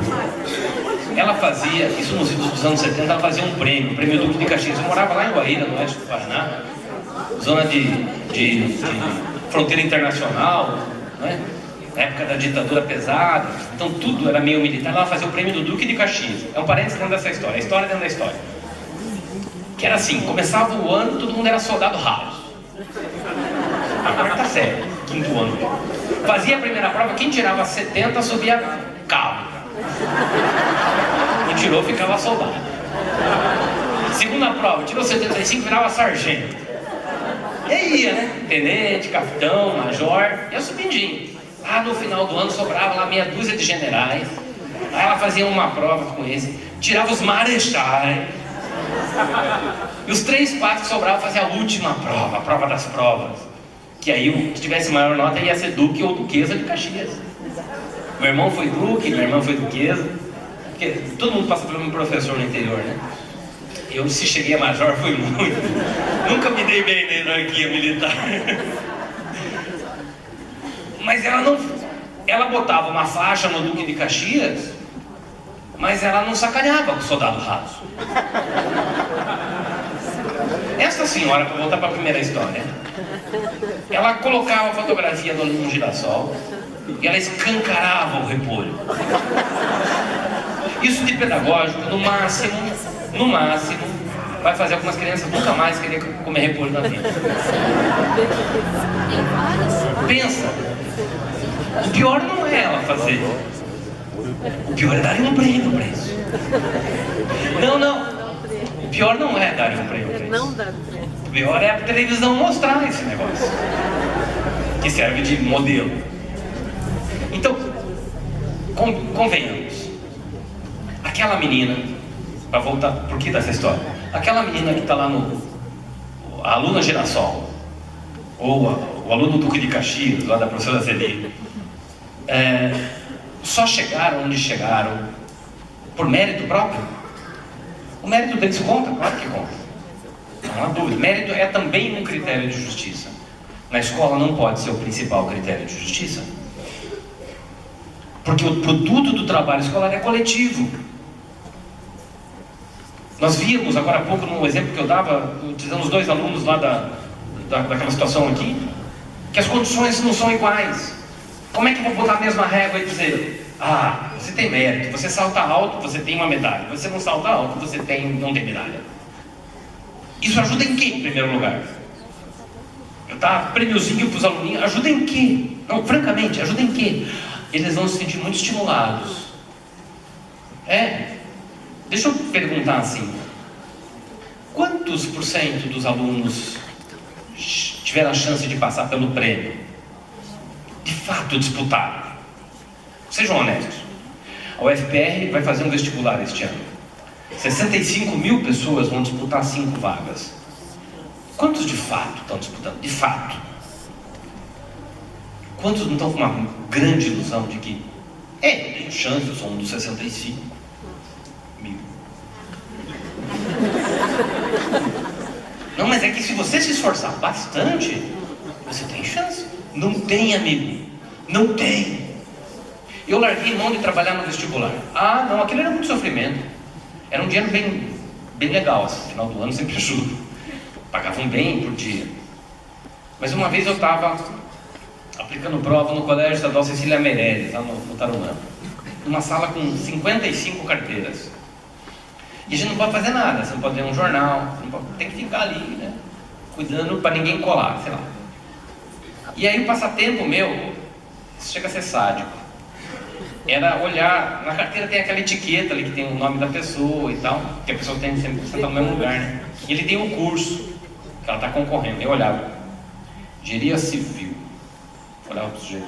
ela fazia, isso nos dos anos 70, ela fazia um prêmio Duque de Caxias. Eu morava lá em Guaíra, no oeste do Paraná, zona de fronteira internacional, né? Na época da ditadura pesada, então tudo era meio militar. Ela fazia o prêmio do Duque de Caxias. É um parênteses dentro dessa história, a história dentro da história. Que era assim, começava o ano, todo mundo era soldado raso. A 4ª série, 5º ano. Fazia a primeira prova, quem tirava 70 subia cabo. Não tirou, ficava soldado. Segunda prova, tirou 75, virava sargento. E aí ia, né? Tenente, capitão, major, ia subindinho. Lá no final do ano sobrava lá meia dúzia de generais. Aí ela fazia uma prova com esse, tirava os marechais. E os 3, 4 que sobravam fazia a última prova, a prova das provas. Que aí o que tivesse maior nota ia ser duque ou duquesa de Caxias. Meu irmão foi duque, minha irmã foi duquesa. Porque todo mundo passa pelo meu professor no interior, né? Eu, se cheguei a major, foi muito. Nunca me dei bem na hierarquia militar. Mas ela botava uma faixa no Duque de Caxias, mas ela não sacaneava com o soldado raso. Essa senhora, para voltar para a primeira história, ela colocava a fotografia do aluno Girassol e ela escancarava o repolho. Isso de pedagógico, no máximo, vai fazer algumas crianças nunca mais querer comer repolho na vida. Pensa, o pior não é ela fazer, o pior é dar um prêmio para isso. Não, o pior não é dar um prêmio para isso. O pior é a televisão mostrar esse negócio, que serve de modelo. Então, convenhamos, aquela menina, para voltar, por que dessa história? Aquela menina que está lá a aluna Girassol, ou o aluno Duque de Caxias, lá da professora Zeli, só chegaram onde chegaram por mérito próprio? O mérito deles conta, claro que conta. Não há dúvida. Mérito é também um critério de justiça. Na escola não pode ser o principal critério de justiça. Porque o produto do trabalho escolar é coletivo. Nós víamos agora há pouco, no exemplo que eu dava, utilizando os 2 alunos lá daquela situação aqui, que as condições não são iguais. Como é que eu vou botar a mesma régua e dizer: ah, você tem mérito, você salta alto, você tem uma medalha, você não salta alto, você não tem medalha? Isso ajuda em quê, em primeiro lugar? Tá, prêmiozinho para os aluninhos, ajuda em quê? Não, francamente, ajuda em quê? Eles vão se sentir muito estimulados. Deixa eu perguntar assim: quantos por cento dos alunos tiveram a chance de passar pelo prêmio? De fato disputaram? Sejam honestos. A UFPR vai fazer um vestibular este ano. 65 mil pessoas vão disputar 5 vagas. Quantos de fato estão disputando? De fato. Quantos não estão com uma grande ilusão de que eu tenho chance, eu sou um dos 65 mil? Não, mas é que se você se esforçar bastante, você tem chance. Não tem, amigo. Não tem. Eu larguei mão de trabalhar no vestibular. Ah, não, aquilo era muito sofrimento. Era um dinheiro bem legal, assim, no final do ano sempre ajuda. Pagavam bem por dia. Mas uma vez eu estava aplicando prova no Colégio Estadual Cecília Meirelles, lá no Tarumã, numa sala com 55 carteiras. E a gente não pode fazer nada, você não pode ler um jornal, você não pode, tem que ficar ali, né, cuidando para ninguém colar, sei lá. E aí o passatempo meu, isso chega a ser sádico, era olhar, na carteira tem aquela etiqueta ali que tem o nome da pessoa e tal, que a pessoa tem sempre que sentar no mesmo lugar, né? E ele tem um curso que ela está concorrendo. Eu olhava, engenharia civil, olhava para o sujeito.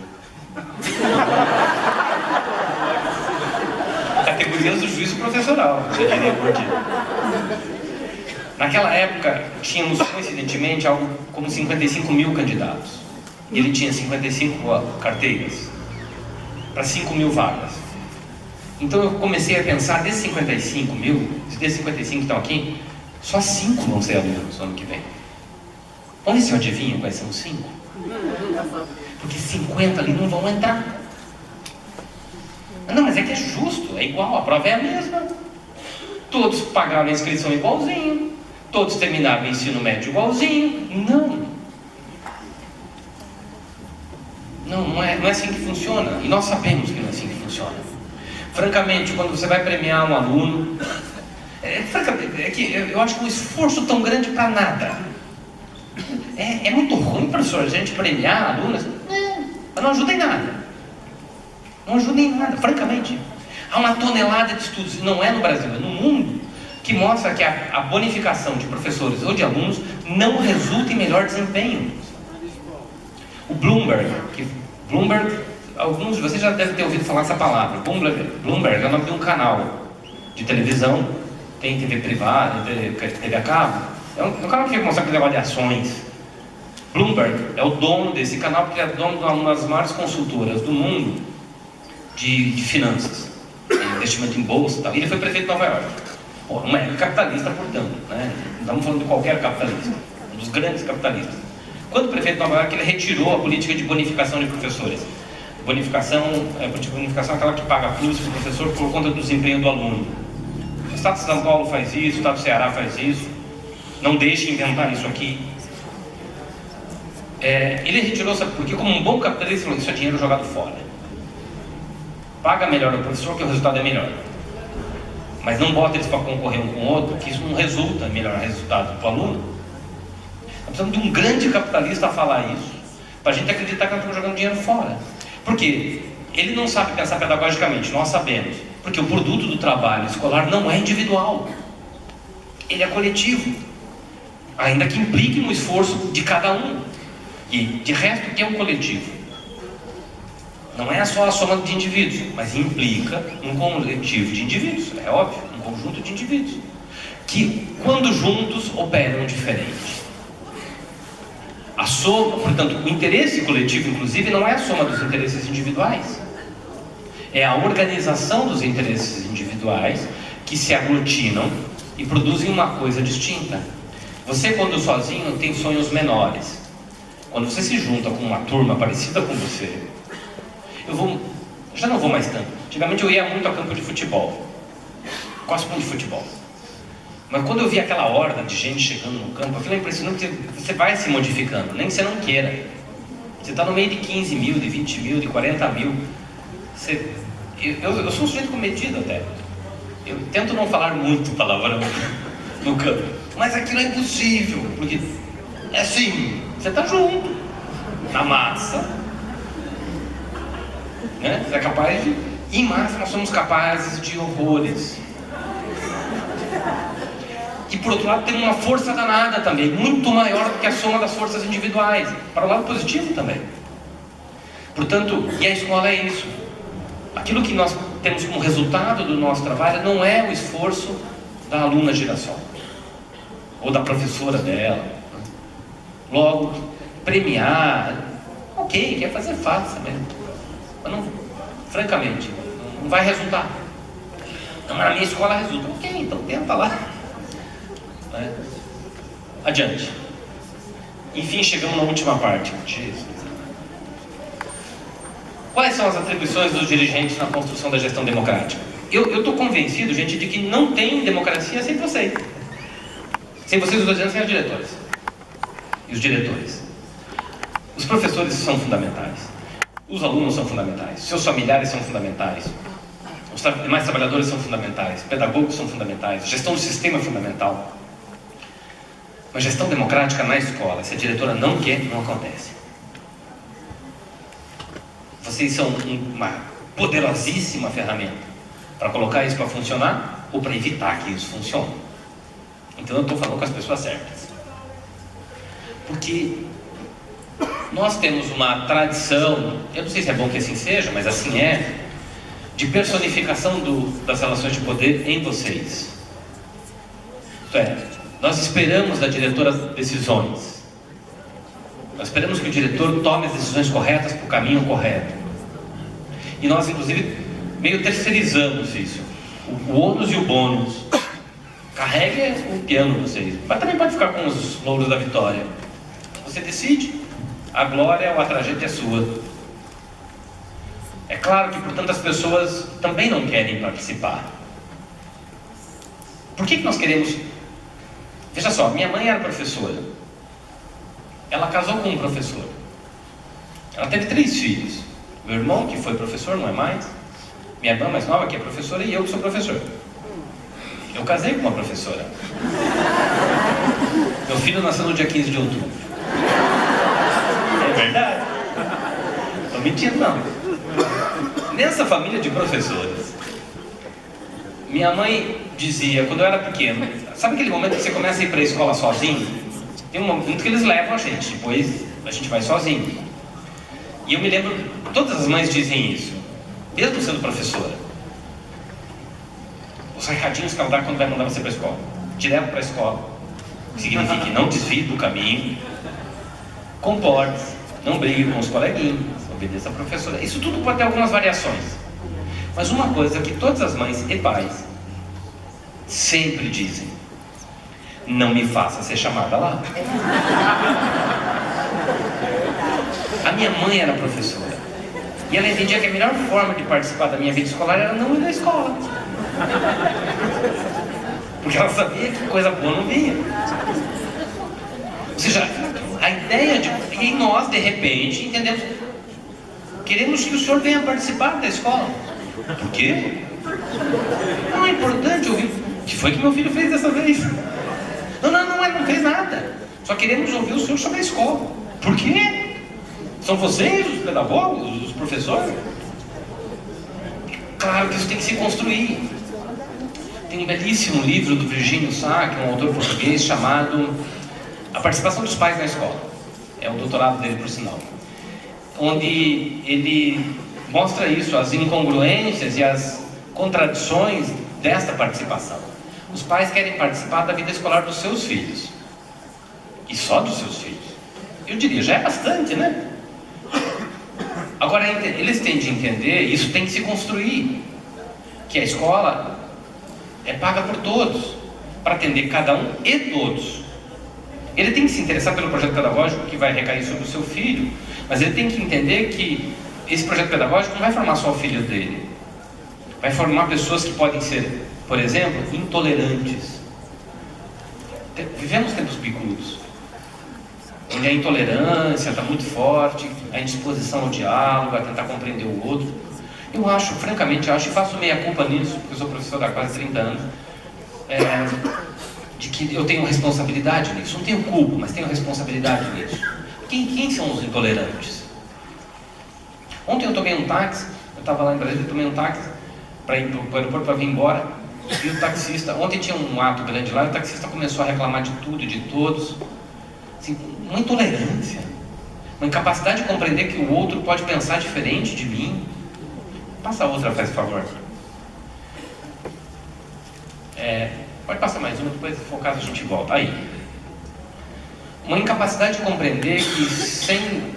Categorias do juízo professoral, você diria por dia. Naquela época, tínhamos coincidentemente algo como 55 mil candidatos. E ele tinha 55 carteiras para 5 mil vagas. Então eu comecei a pensar, desses 55 mil, desses 55 que estão aqui, só 5 vão ser alunos no ano que vem. Vamos ver se eu adivinho quais são os 5? Porque 50 ali não vão entrar. Não, mas é que é justo, é igual, a prova é a mesma. Todos pagaram a inscrição igualzinho, todos terminaram o ensino médio igualzinho. Não é assim que funciona. E nós sabemos que não é assim que funciona. Francamente, quando você vai premiar um aluno, eu acho que um esforço tão grande para nada. É muito ruim, professor, a gente premiar alunos, mas não ajuda em nada. Não ajuda em nada, francamente. Há uma tonelada de estudos, e não é no Brasil, é no mundo, que mostra que a bonificação de professores ou de alunos não resulta em melhor desempenho. O Bloomberg, alguns de vocês já devem ter ouvido falar essa palavra. Bloomberg é o nome de um canal de televisão, tem TV privada, TV a cabo. É um canal que mostra que negócio de ações. Bloomberg é o dono desse canal, porque ele é dono de uma das maiores consultoras do mundo de finanças, investimento em bolsa e tal. E ele foi prefeito de Nova York. Não é capitalista, portanto, né? Não estamos falando de qualquer capitalista, um dos grandes capitalistas. Quando o prefeito de Nova York, ele retirou a política de bonificação de professores. Bonificação é aquela que paga plus para o professor por conta do desempenho do aluno. O Estado de São Paulo faz isso, o Estado do Ceará faz isso. Não deixe inventar isso aqui. Ele retirou, sabe por quê? Como um bom capitalista, falou: isso é dinheiro jogado fora. Paga melhor o professor, que o resultado é melhor. Mas não bota eles para concorrer um com o outro, que isso não resulta em melhor resultado para o aluno. Nós precisamos de um grande capitalista a falar isso, para a gente acreditar que nós estamos jogando dinheiro fora. Porque ele não sabe pensar pedagogicamente, nós sabemos. Porque o produto do trabalho escolar não é individual, ele é coletivo, ainda que implique no esforço de cada um. E de resto, o que é um coletivo? Não é só a soma de indivíduos, mas implica um coletivo de indivíduos, é óbvio, um conjunto de indivíduos que, quando juntos, operam diferente. Portanto, o interesse coletivo, inclusive, não é a soma dos interesses individuais. É a organização dos interesses individuais que se aglutinam e produzem uma coisa distinta. Você, quando sozinho, tem sonhos menores. Quando você se junta com uma turma parecida com você, já não vou mais tanto. Antigamente eu ia muito a campo de futebol. Gosto muito de futebol. Mas quando eu vi aquela horda de gente chegando no campo, aquilo é impressionante, porque você vai se modificando, nem que você não queira. Você está no meio de 15 mil, de 20 mil, de 40 mil. Eu sou um sujeito comedido até. Eu tento não falar muito palavrão no campo. Mas aquilo é impossível, porque é assim, você está junto, na massa, né? Você é capaz de... Em massa nós somos capazes de horrores. E por outro lado tem uma força danada também, muito maior do que a soma das forças individuais, para o lado positivo também. Portanto, e a escola é isso. Aquilo que nós temos como resultado do nosso trabalho não é o esforço da aluna Girassol, ou da professora dela. Logo, premiar, ok, quer fazer, faça mesmo. Mas não, francamente, não vai resultar. Não, na minha escola resulta. Ok, então tenta lá. Né? Adiante. Enfim, chegamos na última parte. Jesus. Quais são as atribuições dos dirigentes na construção da gestão democrática? Eu estou convencido, gente, de que não tem democracia sem vocês. Sem vocês, eu estou dizendo, sem os diretores. E os diretores. Os professores são fundamentais. Os alunos são fundamentais. Seus familiares são fundamentais. Os demais trabalhadores são fundamentais. Pedagogos são fundamentais. Gestão do sistema é fundamental. Mas gestão democrática na escola, se a diretora não quer, não acontece. Vocês são uma poderosíssima ferramenta para colocar isso para funcionar ou para evitar que isso funcione. Então eu estou falando com as pessoas certas. Porque nós temos uma tradição, eu não sei se é bom que assim seja, mas assim é, de personificação das relações de poder em vocês. Isto é, nós esperamos da diretora decisões. Nós esperamos que o diretor tome as decisões corretas para o caminho correto. E nós, inclusive, meio terceirizamos isso. O ônus e o bônus. Carregue o piano vocês. Mas também pode ficar com os louros da vitória. Você decide. A glória ou a tragédia é sua. É claro que, portanto, as pessoas também não querem participar. Por que nós queremos... Veja só, minha mãe era professora. Ela casou com um professor. Ela teve 3 filhos. Meu irmão, que foi professor, não é mais. Minha irmã mais nova, que é professora, e eu que sou professor. Eu casei com uma professora. Meu filho nasceu no dia 15 de outubro. É verdade. Não estou mentindo, não. Nessa família de professores, minha mãe dizia, quando eu era pequeno, sabe aquele momento que você começa a ir para a escola sozinho? Tem um momento que eles levam a gente, depois a gente vai sozinho. E eu me lembro, todas as mães dizem isso, mesmo sendo professora. Os recadinhos que ela dá quando vai mandar você para a escola. Direto para a escola. Significa que não desvie do caminho, comporte-se, não brigue com os coleguinhas, obedeça a professora. Isso tudo pode ter algumas variações. Mas uma coisa que todas as mães e pais sempre dizem: não me faça ser chamada lá. A minha mãe era professora. E ela entendia que a melhor forma de participar da minha vida escolar era não ir na escola. Porque ela sabia que coisa boa não vinha. Ou seja, a ideia de... E nós, de repente, entendemos... Queremos que o senhor venha participar da escola. Por quê? Não é importante ouvir... O que foi que meu filho fez dessa vez? Não fez nada. Só queremos ouvir o senhor sobre a escola. Por quê? São vocês, os pedagogos, os professores? Claro que isso tem que se construir. Tem um belíssimo livro do Virgínio Sá, que é um autor português, chamado A Participação dos Pais na Escola. É o doutorado dele, por sinal. Onde ele mostra isso, as incongruências e as contradições desta participação. Os pais querem participar da vida escolar dos seus filhos. E só dos seus filhos. Eu diria, já é bastante, né? Agora, eles têm de entender, isso tem que se construir, que a escola é paga por todos, para atender cada um e todos. Ele tem que se interessar pelo projeto pedagógico que vai recair sobre o seu filho, mas ele tem que entender que esse projeto pedagógico não vai formar só o filho dele. Vai formar pessoas que podem ser, por exemplo, intolerantes. Vivemos tempos bicudos, onde a intolerância está muito forte, a indisposição ao diálogo, a tentar compreender o outro. Eu acho, francamente, e faço meia culpa nisso, porque eu sou professor há quase 30 anos, de que eu tenho responsabilidade nisso. Não tenho culpa, mas tenho responsabilidade nisso. Quem são os intolerantes? Ontem eu tomei um táxi, eu estava lá em Brasília, tomei um táxi para ir para o aeroporto para vir embora, e o taxista, ontem tinha um ato grande lá, e o taxista começou a reclamar de tudo, de todos, assim, uma intolerância, uma incapacidade de compreender que o outro pode pensar diferente de mim. Passa a outra, faz favor. Pode passar mais uma, depois, se for o caso, a gente volta. Aí. Uma incapacidade de compreender que sem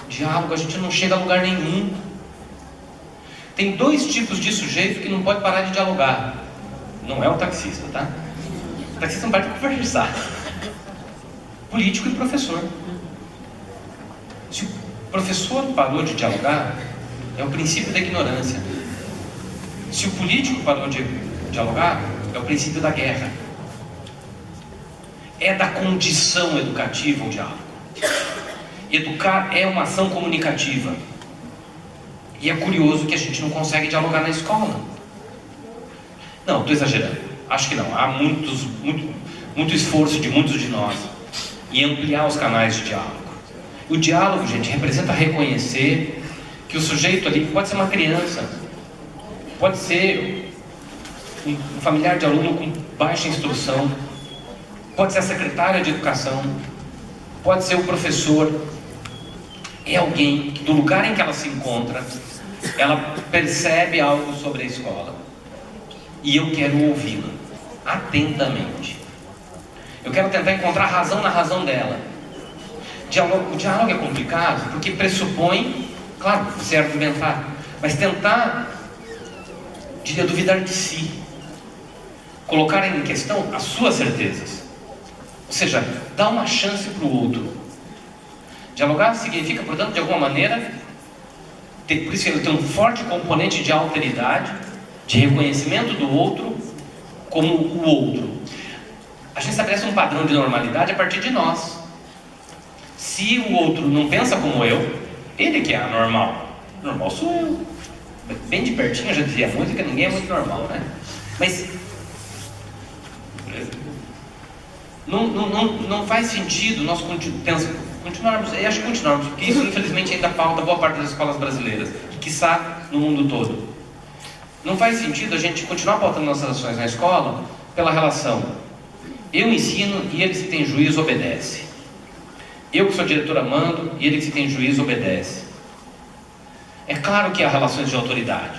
diálogo a gente não chega a lugar nenhum. Tem dois tipos de sujeito que não pode parar de dialogar. Não é o taxista, tá? O taxista não pode conversar. Político e professor. Se o professor parou de dialogar, é o princípio da ignorância. Se o político parou de dialogar, é o princípio da guerra. É da condição educativa o diálogo. Educar é uma ação comunicativa. E é curioso que a gente não consegue dialogar na escola. Não, estou exagerando. Acho que não. Há muito esforço de muitos de nós em ampliar os canais de diálogo. O diálogo, gente, representa reconhecer que o sujeito ali pode ser uma criança, pode ser um familiar de aluno com baixa instrução, pode ser a secretária de educação, pode ser o professor. É alguém que, do lugar em que ela se encontra, ela percebe algo sobre a escola. E eu quero ouvi-la atentamente. Eu quero tentar encontrar razão na razão dela. O diálogo é complicado porque pressupõe, claro, você argumentar, mas tentar, diria, duvidar de si, colocar em questão as suas certezas, ou seja, dar uma chance para o outro. Dialogar significa, portanto, de alguma maneira, por isso ele tem um forte componente de alteridade, de reconhecimento do outro como o outro. A gente estabelece um padrão de normalidade a partir de nós. Se o outro não pensa como eu, ele que é anormal. Normal sou eu. Bem de pertinho, já dizia a música, ninguém é muito normal, né? Mas não faz sentido nós continuarmos, eu acho que continuarmos, porque isso infelizmente ainda pauta boa parte das escolas brasileiras, e quiçá no mundo todo. Não faz sentido a gente continuar pautando nossas ações na escola pela relação eu ensino e ele que se tem juízo obedece. Eu que sou diretora mando e ele que se tem juízo obedece. É claro que há relações de autoridade.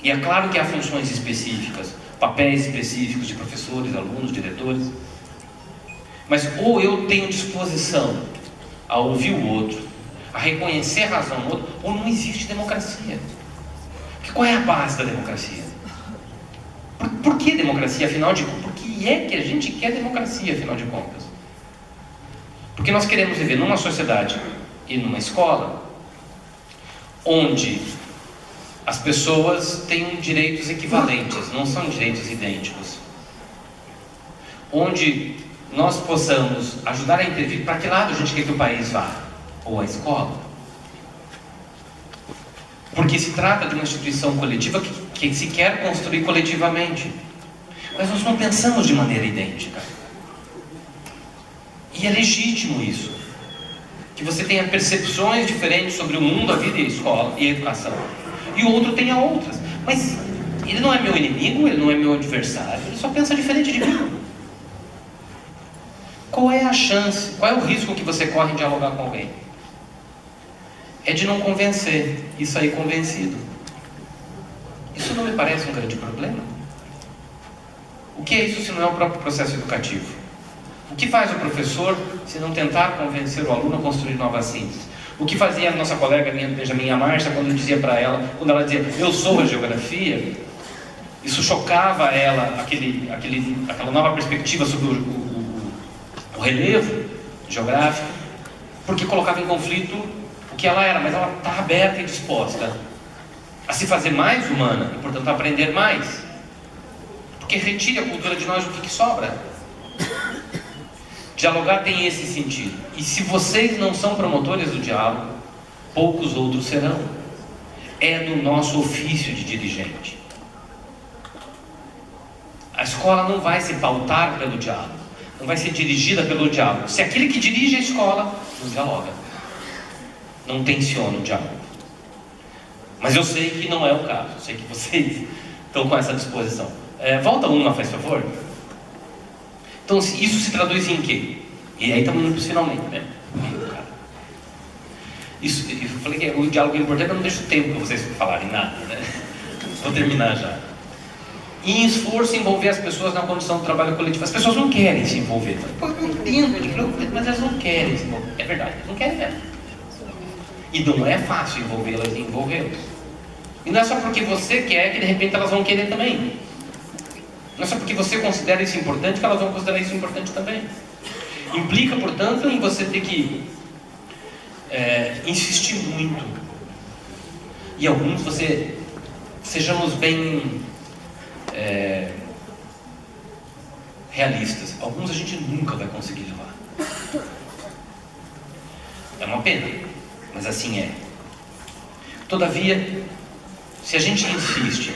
E é claro que há funções específicas, papéis específicos de professores, alunos, diretores. Mas ou eu tenho disposição a ouvir o outro, a reconhecer a razão do outro, ou não existe democracia. Porque qual é a base da democracia? Por que democracia, afinal de contas? Por que é que a gente quer democracia, afinal de contas? Porque nós queremos viver numa sociedade e numa escola onde as pessoas têm direitos equivalentes, não são direitos idênticos. Onde nós possamos ajudar a intervir para que lado a gente quer que o país vá, ou a escola. Porque se trata de uma instituição coletiva que se quer construir coletivamente. Mas nós não pensamos de maneira idêntica. E é legítimo isso. Que você tenha percepções diferentes sobre o mundo, a vida e a escola e a educação. E o outro tenha outras. Mas ele não é meu inimigo, ele não é meu adversário, ele só pensa diferente de mim. Qual é a chance, qual é o risco que você corre em dialogar com alguém? É de não convencer e sair convencido. Isso não me parece um grande problema. O que é isso se não é o próprio processo educativo? O que faz o professor se não tentar convencer o aluno a construir novas síntese? O que fazia a nossa colega Benjamin Márcia quando eu dizia para ela, quando ela dizia, eu sou a geografia, isso chocava ela, aquela nova perspectiva sobre o relevo geográfico, porque colocava em conflito o que ela era, mas ela está aberta e disposta a se fazer mais humana e, portanto, a aprender mais. Porque retire a cultura de nós o que sobra. Dialogar tem esse sentido. E se vocês não são promotores do diálogo, poucos outros serão. É do nosso ofício de dirigente. A escola não vai se pautar pelo diálogo, não vai ser dirigida pelo diálogo. Se aquele que dirige a escola não dialoga, não tenciona o diálogo. Mas eu sei que não é o caso, eu sei que vocês estão com essa disposição. Volta uma, faz favor. Então, isso se traduz em quê? E aí estamos indo para os finalmente, né? Isso, eu falei que o diálogo é importante, mas não deixo tempo para vocês falarem nada, né? Vou terminar já. Em esforço em envolver as pessoas na condição do trabalho coletivo. As pessoas não querem se envolver. Pô, eu entendo, mas elas não querem se envolver. É verdade, não querem mesmo. E não é fácil envolvê-las e envolvê-los. E não é só porque você quer que de repente elas vão querer também. Não é só porque você considera isso importante que elas vão considerar isso importante também. Implica, portanto, em você ter que insistir muito. E alguns sejamos bem realistas. Alguns a gente nunca vai conseguir levar. É uma pena, mas assim é. Todavia, se a gente insiste,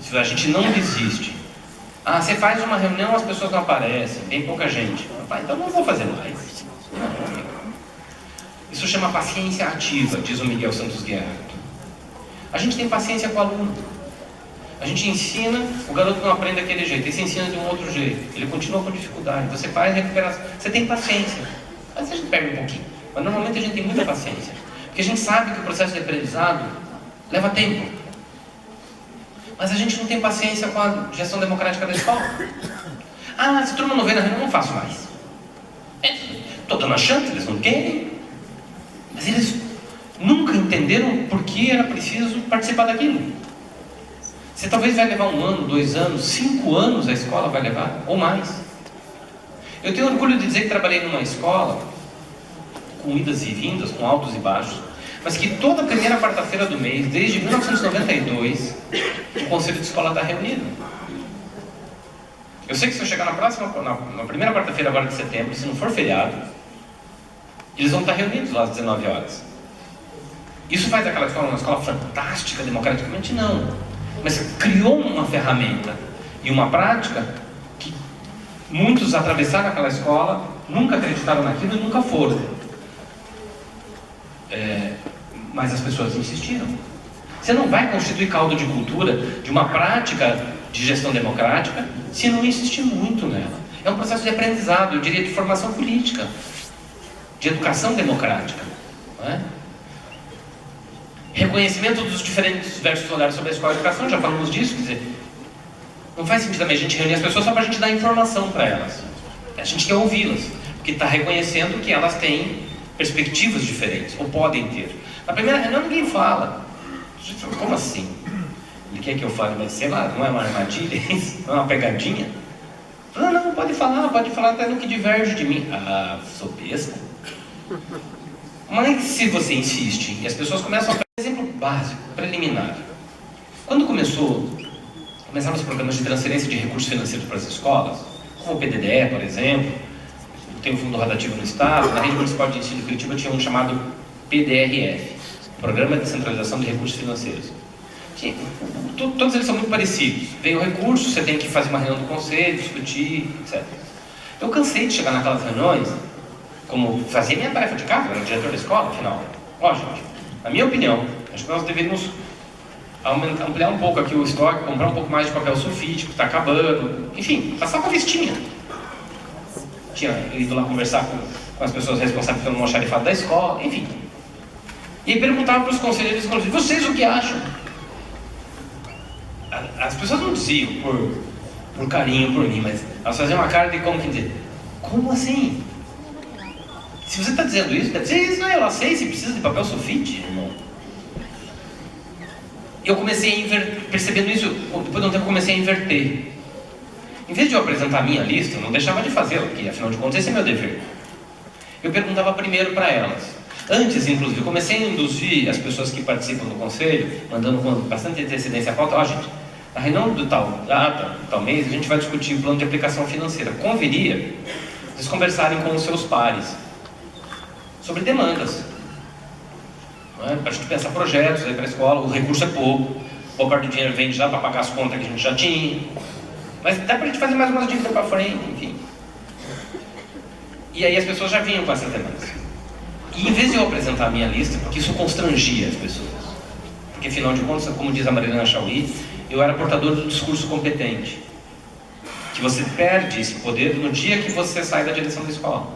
se a gente não desiste, você faz uma reunião, as pessoas não aparecem, tem pouca gente. Então não vou fazer mais. Não. Isso chama paciência ativa, diz o Miguel Santos Guerra. A gente tem paciência com o aluno. A gente ensina, o garoto não aprende daquele jeito, ele se ensina de um outro jeito, ele continua com dificuldade, você faz recuperação, você tem paciência. Às vezes a gente perde um pouquinho, mas normalmente a gente tem muita paciência. Porque a gente sabe que o processo de aprendizado leva tempo. Mas a gente não tem paciência com a gestão democrática da escola. Se a turma não vem na reunião, não faço mais. Estou dando a chance, eles não querem. Mas eles nunca entenderam por que era preciso participar daquilo. Você talvez vai levar 1 ano, 2 anos, 5 anos a escola vai levar, ou mais. Eu tenho orgulho de dizer que trabalhei numa escola, com idas e vindas, com altos e baixos, mas que toda primeira quarta-feira do mês, desde 1992, o Conselho de Escola está reunido. Eu sei que se eu chegar na primeira quarta-feira agora de setembro, se não for feriado, eles vão estar reunidos lá às 19 horas. Isso faz daquela escola uma escola fantástica democraticamente? Não. Mas criou uma ferramenta e uma prática que muitos atravessaram aquela escola, nunca acreditaram naquilo e nunca foram. Mas as pessoas insistiram. Você não vai constituir caldo de cultura de uma prática de gestão democrática se não insistir muito nela. É um processo de aprendizado, eu diria de formação política, de educação democrática, não é? Reconhecimento dos diferentes diversos olhares sobre a escola e a educação, já falamos disso, quer dizer, não faz sentido também a gente reunir as pessoas só para a gente dar informação para elas. A gente quer ouvi-las, porque está reconhecendo que elas têm perspectivas diferentes, ou podem ter. Na primeira reunião ninguém fala. Como assim? Ele quer que eu fale, mas sei lá, não é uma armadilha isso? Não é uma pegadinha? Não, pode falar até no que diverge de mim. Sou besta. Mas se você insiste, e as pessoas começam a... Exemplo básico, preliminar. Quando começaram os programas de transferência de recursos financeiros para as escolas, como o PDDE, por exemplo, tem um fundo rotativo no Estado, na rede municipal de ensino de Curitiba tinha um chamado PDRF, Programa de Descentralização de Recursos Financeiros. Todos eles são muito parecidos. Vem o recurso, você tem que fazer uma reunião do conselho, discutir, etc. Eu cansei de chegar naquelas reuniões, como fazia minha tarefa de casa, era o diretor da escola, afinal. Gente, na minha opinião, acho que nós deveríamos ampliar um pouco aqui o estoque, comprar um pouco mais de papel sulfite, que está acabando, enfim, passar uma listinha. Tinha ido lá conversar com as pessoas responsáveis pelo almoxarifado da escola, enfim. E perguntava para os conselheiros, vocês o que acham? As pessoas não diziam por carinho por mim, mas elas faziam uma cara de como que dizer, Como assim? Se você está dizendo isso, deve dizer isso, não é? Eu sei se precisa de papel sulfite, irmão. Eu comecei a inverter, percebendo isso, depois de um tempo eu comecei a inverter. Em vez de eu apresentar a minha lista, eu não deixava de fazê-la, porque afinal de contas esse é meu dever. Eu perguntava primeiro para elas. Antes, inclusive, eu comecei a induzir as pessoas que participam do conselho, mandando com bastante antecedência a pauta. Ó, gente, na reunião do tal data, tal mês, a gente vai discutir o plano de aplicação financeira. Conviria vocês conversarem com os seus pares sobre demandas. Para a gente pensar projetos aí para a escola, o recurso é pouco, boa parte do dinheiro vem já para pagar as contas que a gente já tinha, mas dá para a gente fazer mais umas dívidas para frente, enfim. E aí as pessoas já vinham com essas demandas. E em vez de eu apresentar a minha lista, porque isso constrangia as pessoas, porque afinal de contas, como diz a Marilena Chauí, eu era portador do discurso competente, que você perde esse poder no dia que você sai da direção da escola,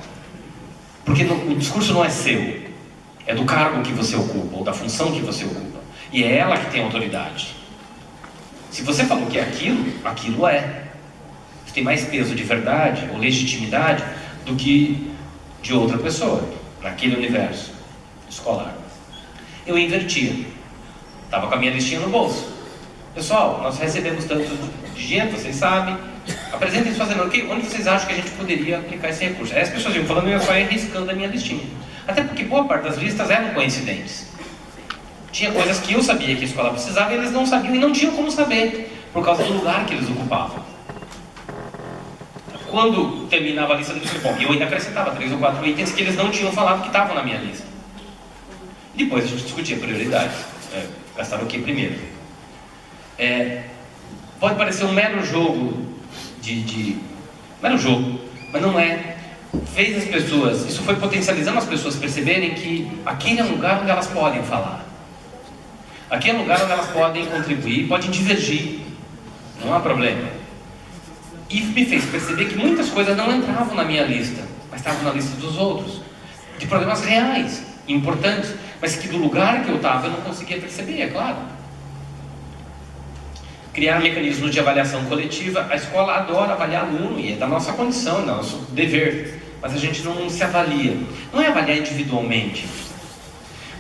porque o discurso não é seu. É do cargo que você ocupa, ou da função que você ocupa. E é ela que tem autoridade. Se você falou que é aquilo, aquilo é. Você tem mais peso de verdade ou legitimidade do que de outra pessoa, naquele universo escolar. Eu invertia. Estava com a minha listinha no bolso. Pessoal, nós recebemos tanto de dinheiro, vocês sabem. Apresentem suas demandas. Onde vocês acham que a gente poderia aplicar esse recurso? Aí as pessoas iam falando e eu só ia riscando a minha listinha. Até porque boa parte das listas eram coincidentes. Tinha coisas que eu sabia que a escola precisava e eles não sabiam e não tinham como saber, por causa do lugar que eles ocupavam. Quando terminava a lista do bom, eu ainda acrescentava 3 ou 4 itens que eles não tinham falado que estavam na minha lista. Depois a gente discutia prioridades. Gastaram o que primeiro? Pode parecer um mero jogo mero jogo, mas não é. Fez as pessoas, isso foi potencializando as pessoas perceberem que aquele é um lugar onde elas podem falar. Aqui é um lugar onde elas podem contribuir, podem divergir. Não há problema. E me fez perceber que muitas coisas não entravam na minha lista, mas estavam na lista dos outros. De problemas reais, importantes, mas que do lugar que eu estava eu não conseguia perceber, é claro. Criar mecanismos de avaliação coletiva. A escola adora avaliar aluno, e é da nossa condição, é do nosso dever. Mas a gente não se avalia. Não é avaliar individualmente,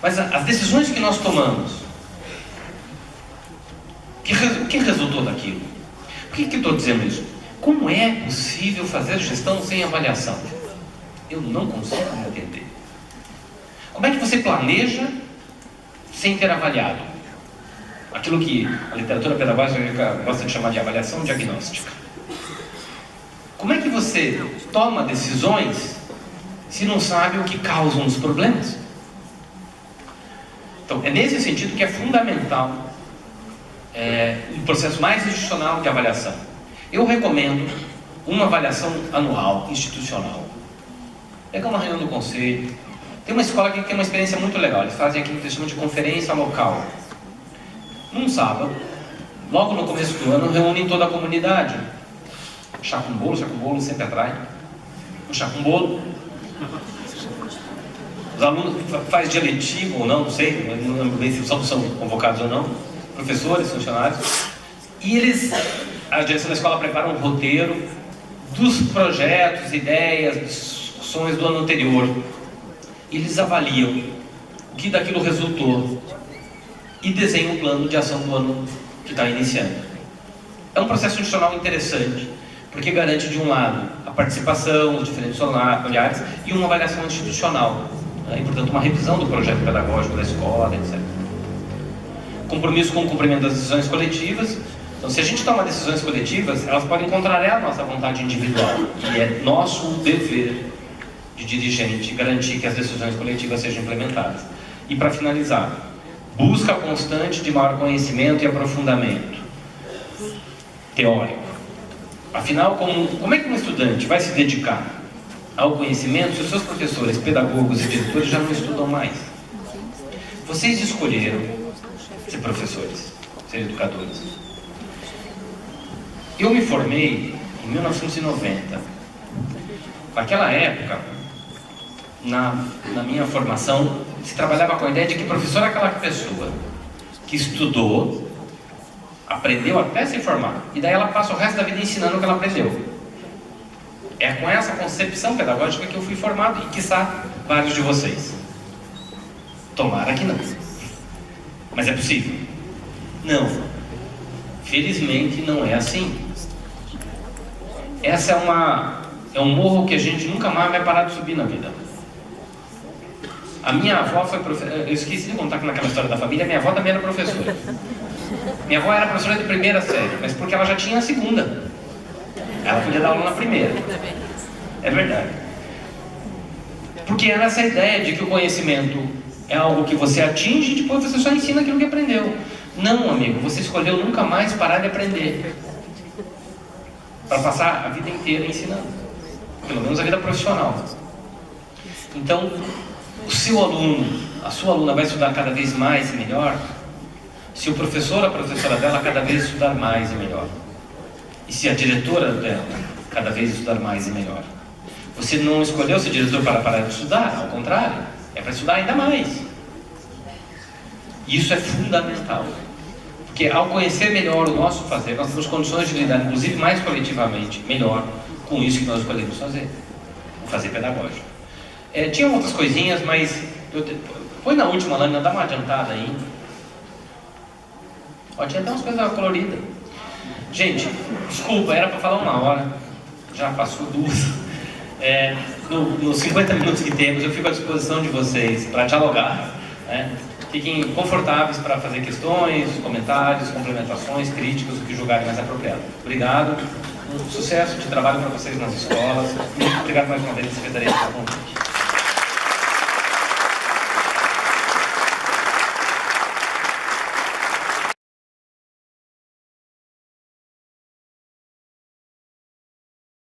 mas as decisões que nós tomamos. O que resultou daquilo? Por que eu estou dizendo isso? Como é possível fazer gestão sem avaliação? Eu não consigo entender. Como é que você planeja sem ter avaliado? Aquilo que a literatura pedagógica gosta de chamar de avaliação diagnóstica. Como é que você toma decisões se não sabe o que causa os problemas? Então, é nesse sentido que é fundamental um processo mais institucional de avaliação. Eu recomendo uma avaliação anual, institucional. Pega uma reunião do conselho. Tem uma escola que tem uma experiência muito legal. Eles fazem aquilo que eles chamam de conferência local. Num sábado, logo no começo do ano, reúnem toda a comunidade. Chá com bolo sempre atrai. Um chá com bolo. Os alunos fazem dia letivo ou não sei, não lembro bem se são convocados ou não. Professores, funcionários. E a direção da escola prepara um roteiro dos projetos, ideias, discussões do ano anterior. E eles avaliam o que daquilo resultou e desenham um plano de ação do ano que está iniciando. É um processo institucional interessante, porque garante, de um lado, a participação, os diferentes olhares e uma avaliação institucional, e, portanto, uma revisão do projeto pedagógico da escola, etc. Compromisso com o cumprimento das decisões coletivas. Então, se a gente toma decisões coletivas, elas podem contrariar a nossa vontade individual, e é nosso dever de dirigente garantir que as decisões coletivas sejam implementadas. E, para finalizar, busca constante de maior conhecimento e aprofundamento teórico. Afinal, como é que um estudante vai se dedicar ao conhecimento se os seus professores, pedagogos e diretores já não estudam mais? Vocês escolheram ser professores, ser educadores. Eu me formei em 1990. Naquela época, na minha formação, se trabalhava com a ideia de que professor é aquela pessoa que estudou, aprendeu até se formar, e daí ela passa o resto da vida ensinando o que ela aprendeu. É com essa concepção pedagógica que eu fui formado e, quiçá, vários de vocês. Tomara que não. Mas é possível? Não. Felizmente não é assim. Essa é um morro que a gente nunca mais vai parar de subir na vida. A minha avó foi professora. Eu esqueci de contar que naquela história da família, minha avó também era professora. Minha avó era professora de primeira série, mas porque ela já tinha a segunda. Ela podia dar aula na primeira. É verdade. Porque era essa ideia de que o conhecimento é algo que você atinge e depois você só ensina aquilo que aprendeu. Não, amigo, você escolheu nunca mais parar de aprender. Para passar a vida inteira ensinando. Pelo menos a vida profissional. Então, o seu aluno, a sua aluna vai estudar cada vez mais e melhor se o professor ou a professora dela cada vez estudar mais e melhor. E se a diretora dela cada vez estudar mais e melhor. Você não escolheu ser diretor para parar de estudar, ao contrário, é para estudar ainda mais. E isso é fundamental. Porque ao conhecer melhor o nosso fazer, nós temos condições de lidar, inclusive mais coletivamente, melhor com isso que nós escolhemos fazer. O fazer pedagógico. Tinha outras coisinhas, mas põe na última lâmina, dá uma adiantada aí. Tinha até umas coisas coloridas. Gente, desculpa, era para falar 1 hora, já passou 2. Nos 50 minutos que temos, eu fico à disposição de vocês para dialogar, né? Fiquem confortáveis para fazer questões, comentários, complementações, críticas, o que julgarem mais apropriado. Obrigado, um sucesso de trabalho para vocês nas escolas. Muito obrigado mais uma vez, Secretaria de Convite.